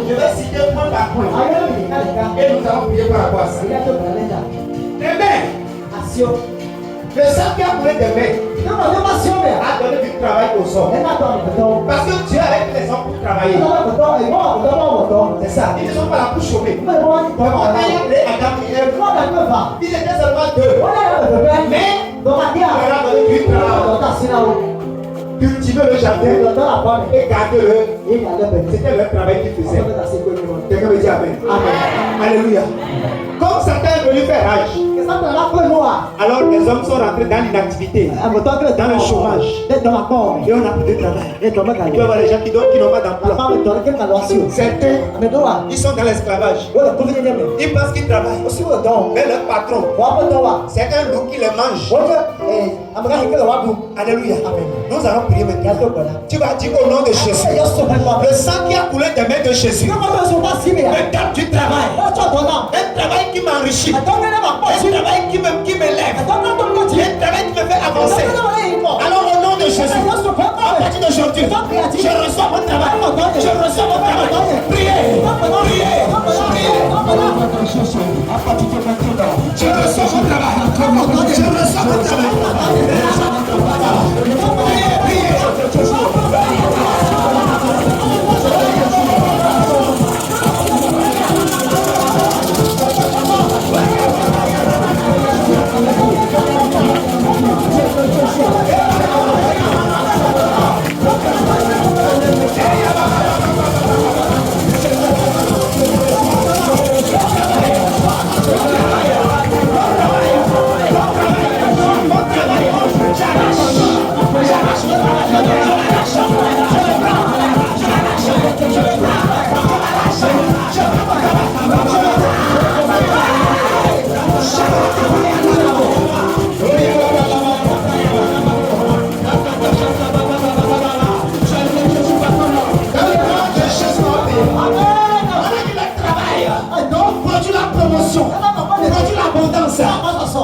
Je vais citer point par point. Et nous allons prier par rapport à ça. Amen. Le sang qui a coulé des mains a donné du travail aux hommes. Parce que Dieu a avec les hommes pour travailler. C'est ça. Ils ne sont pas là pour chômer. Quand il a créé Adam et Ève, ils étaient seulement deux. Mais il leur a donné du travail. Cultiver le jardin et garder-le. C'était leur travail qu'ils faisaient. Quelqu'un me dit Amen. Alléluia. Comme certains est venu faire rage, alors les hommes sont rentrés dans l'inactivité, dans le chômage, et on n'a plus de travail. Il peut y avoir des gens qui n'ont pas d'emploi. Certains, ils sont dans l'esclavage. Ils pensent qu'ils travaillent, mais leur patron, c'est un loup qui les mange. Alléluia. Nous allons prier maintenant. Tu vas dire au nom de Jésus, le sang qui a coulé des mains de Jésus me donne du travail. Un travail qui m'enrichit. Un travail qui m'élève. Un travail qui me fait avancer. Alors au nom de Jésus, à partir d'aujourd'hui, je reçois mon travail. Je reçois mon travail. Priez. Priez. Je reçois mon travail. Je reçois mon travail.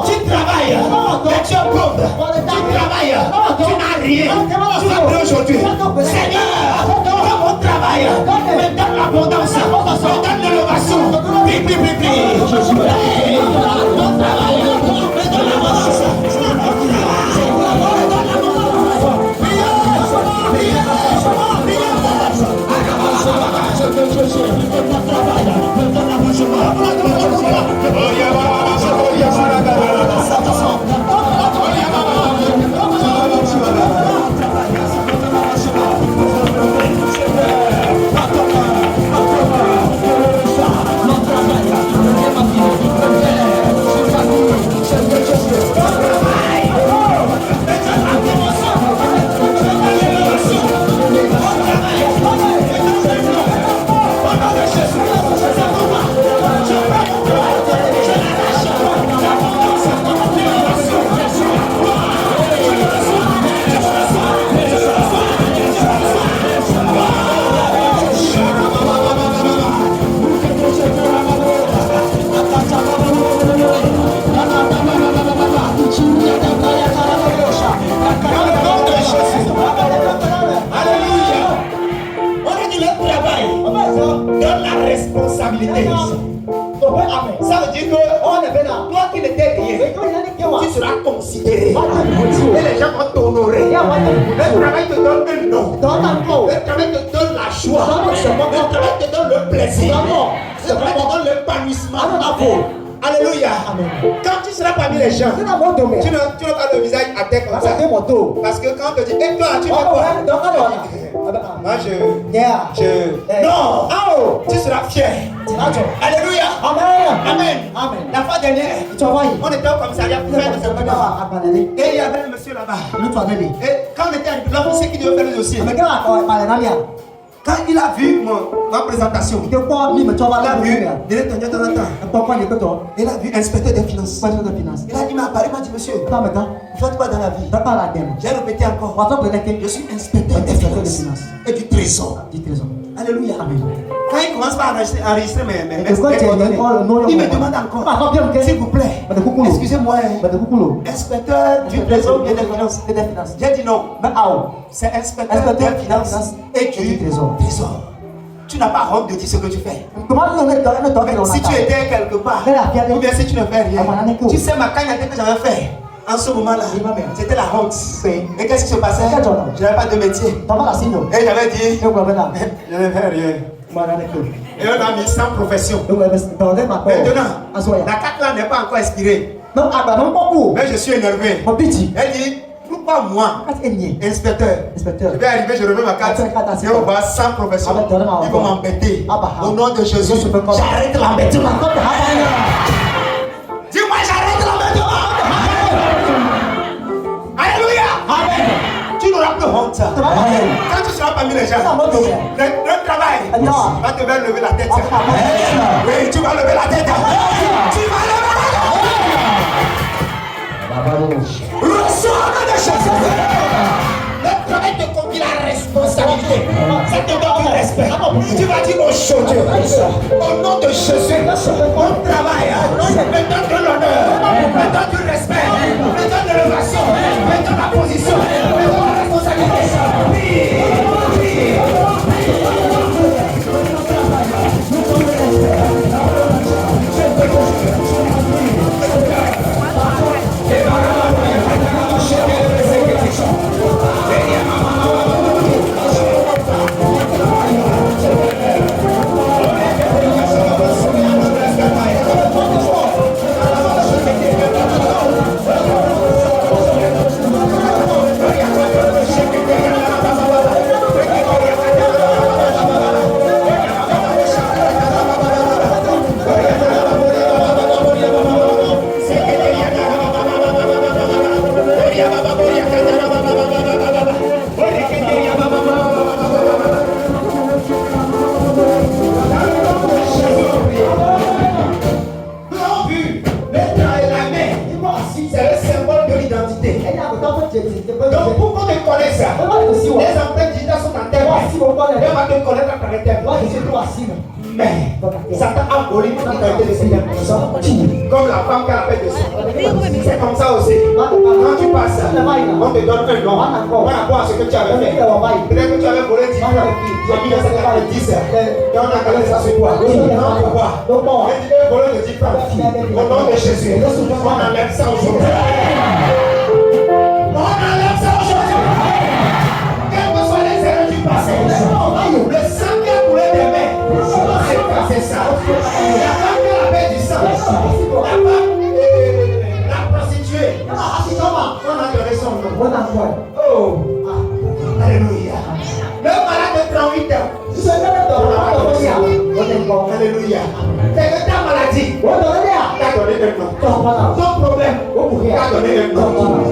Tu travailles, mais tu es pauvre. Tu travailles, tu n'as rien. Tu vas prier aujourd'hui. Seigneur, donne mon travail, me donne l'abondance, me donne l'élévation. Prie, prie, prie, prie. Mon travail, me donne l'abondance. Ça veut dire que toi qui n'étais rien, tu seras considéré. Et les gens vont t'honorer. Le travail te donne un nom. Le travail te donne la joie. Le travail te donne le plaisir. Le travail te donne l'épanouissement. Alléluia. Quand tu seras parmi les gens, tu n'as pas le visage à terre comme ça. Parce que quand on te dit, et toi, tu fais quoi? Moi, non, tu seras fier. Alléluia. Amen. La fois dernière, on était au commissariat pour faire des actes. Et il y avait un monsieur là-bas. Et quand on était arrivé, l'officier qui devait faire le dossier, quand il a vu ma présentation, il a vu, il a vu inspecteur des finances. Il a dit, il m'a dit, monsieur, vous faites quoi dans la vie? J'ai répété encore, je suis inspecteur des finances et du trésor. Alléluia. Quand il commence par enregistrer mes il me demande encore, s'il vous plaît, excusez-moi, inspecteur du trésor et des finances. J'ai dit non, c'est inspecteur des finances et du trésor. tu n'as pas honte de dire ce que tu fais. Mais Si tu étais quelque part, ou bien si tu ne fais rien, tu sais ma cagnette que j'avais fait. En ce moment-là, c'était la honte. Et qu'est-ce qui se passait? Je n'avais pas de métier. Et j'avais dit, je ne fais rien. Et on a mis sans profession. Maintenant, la carte là n'est pas encore expirée. Mais je suis énervé. Elle dit, pourquoi moi, inspecteur, je vais arriver, je remets ma carte. Et on va sans profession. Ils vont m'embêter. Au nom de Jésus, j'arrête l'embêtement. Dis-moi, j'arrête l'embêtement. Alléluia. Tu n'auras plus honte. Quand tu seras parmi les gens, le travail va te faire lever la tête. Oui, tu vas lever la tête. Tu vas lever la tête. Reçois de Jésus. Le travail te confie la responsabilité. Ça te donne du respect. Tu vas dire aujourd'hui, au nom de Jésus, mon travail me donne de l'honneur, me donne du respect, me donne de l'élévation, me donne la position, me donne la responsabilité. Donc pour qu'on te connaisse, les empreintes digitales sont en terre. Elle va te connaître par les terres. Mais Satan a volé toute l'identité de ces personnes. Comme la femme qui a la paix de sang. C'est comme ça aussi. Quand tu passes, on te donne un nom. On va voir ce que tu avais fait. Peut-être que tu avais volé 10 francs. Tu as mis dans cette 10. Et on a gardé ça sur toi. Non, pourquoi? Et tu veux voler de 10 francs. Au nom de Jésus, on enlève ça aujourd'hui. On enlève ça aujourd'hui. Quelles que soient les erreurs du passé, le sang qui a coulé des mains, c'est ça. La femme qui a la paix du sang, la prostituée, on a donné son nom. Oh, alléluia. Le malade de 38 ans, alléluia. C'est que ta maladie, t'as donné un nom. Ton problème, t'as donné un nom.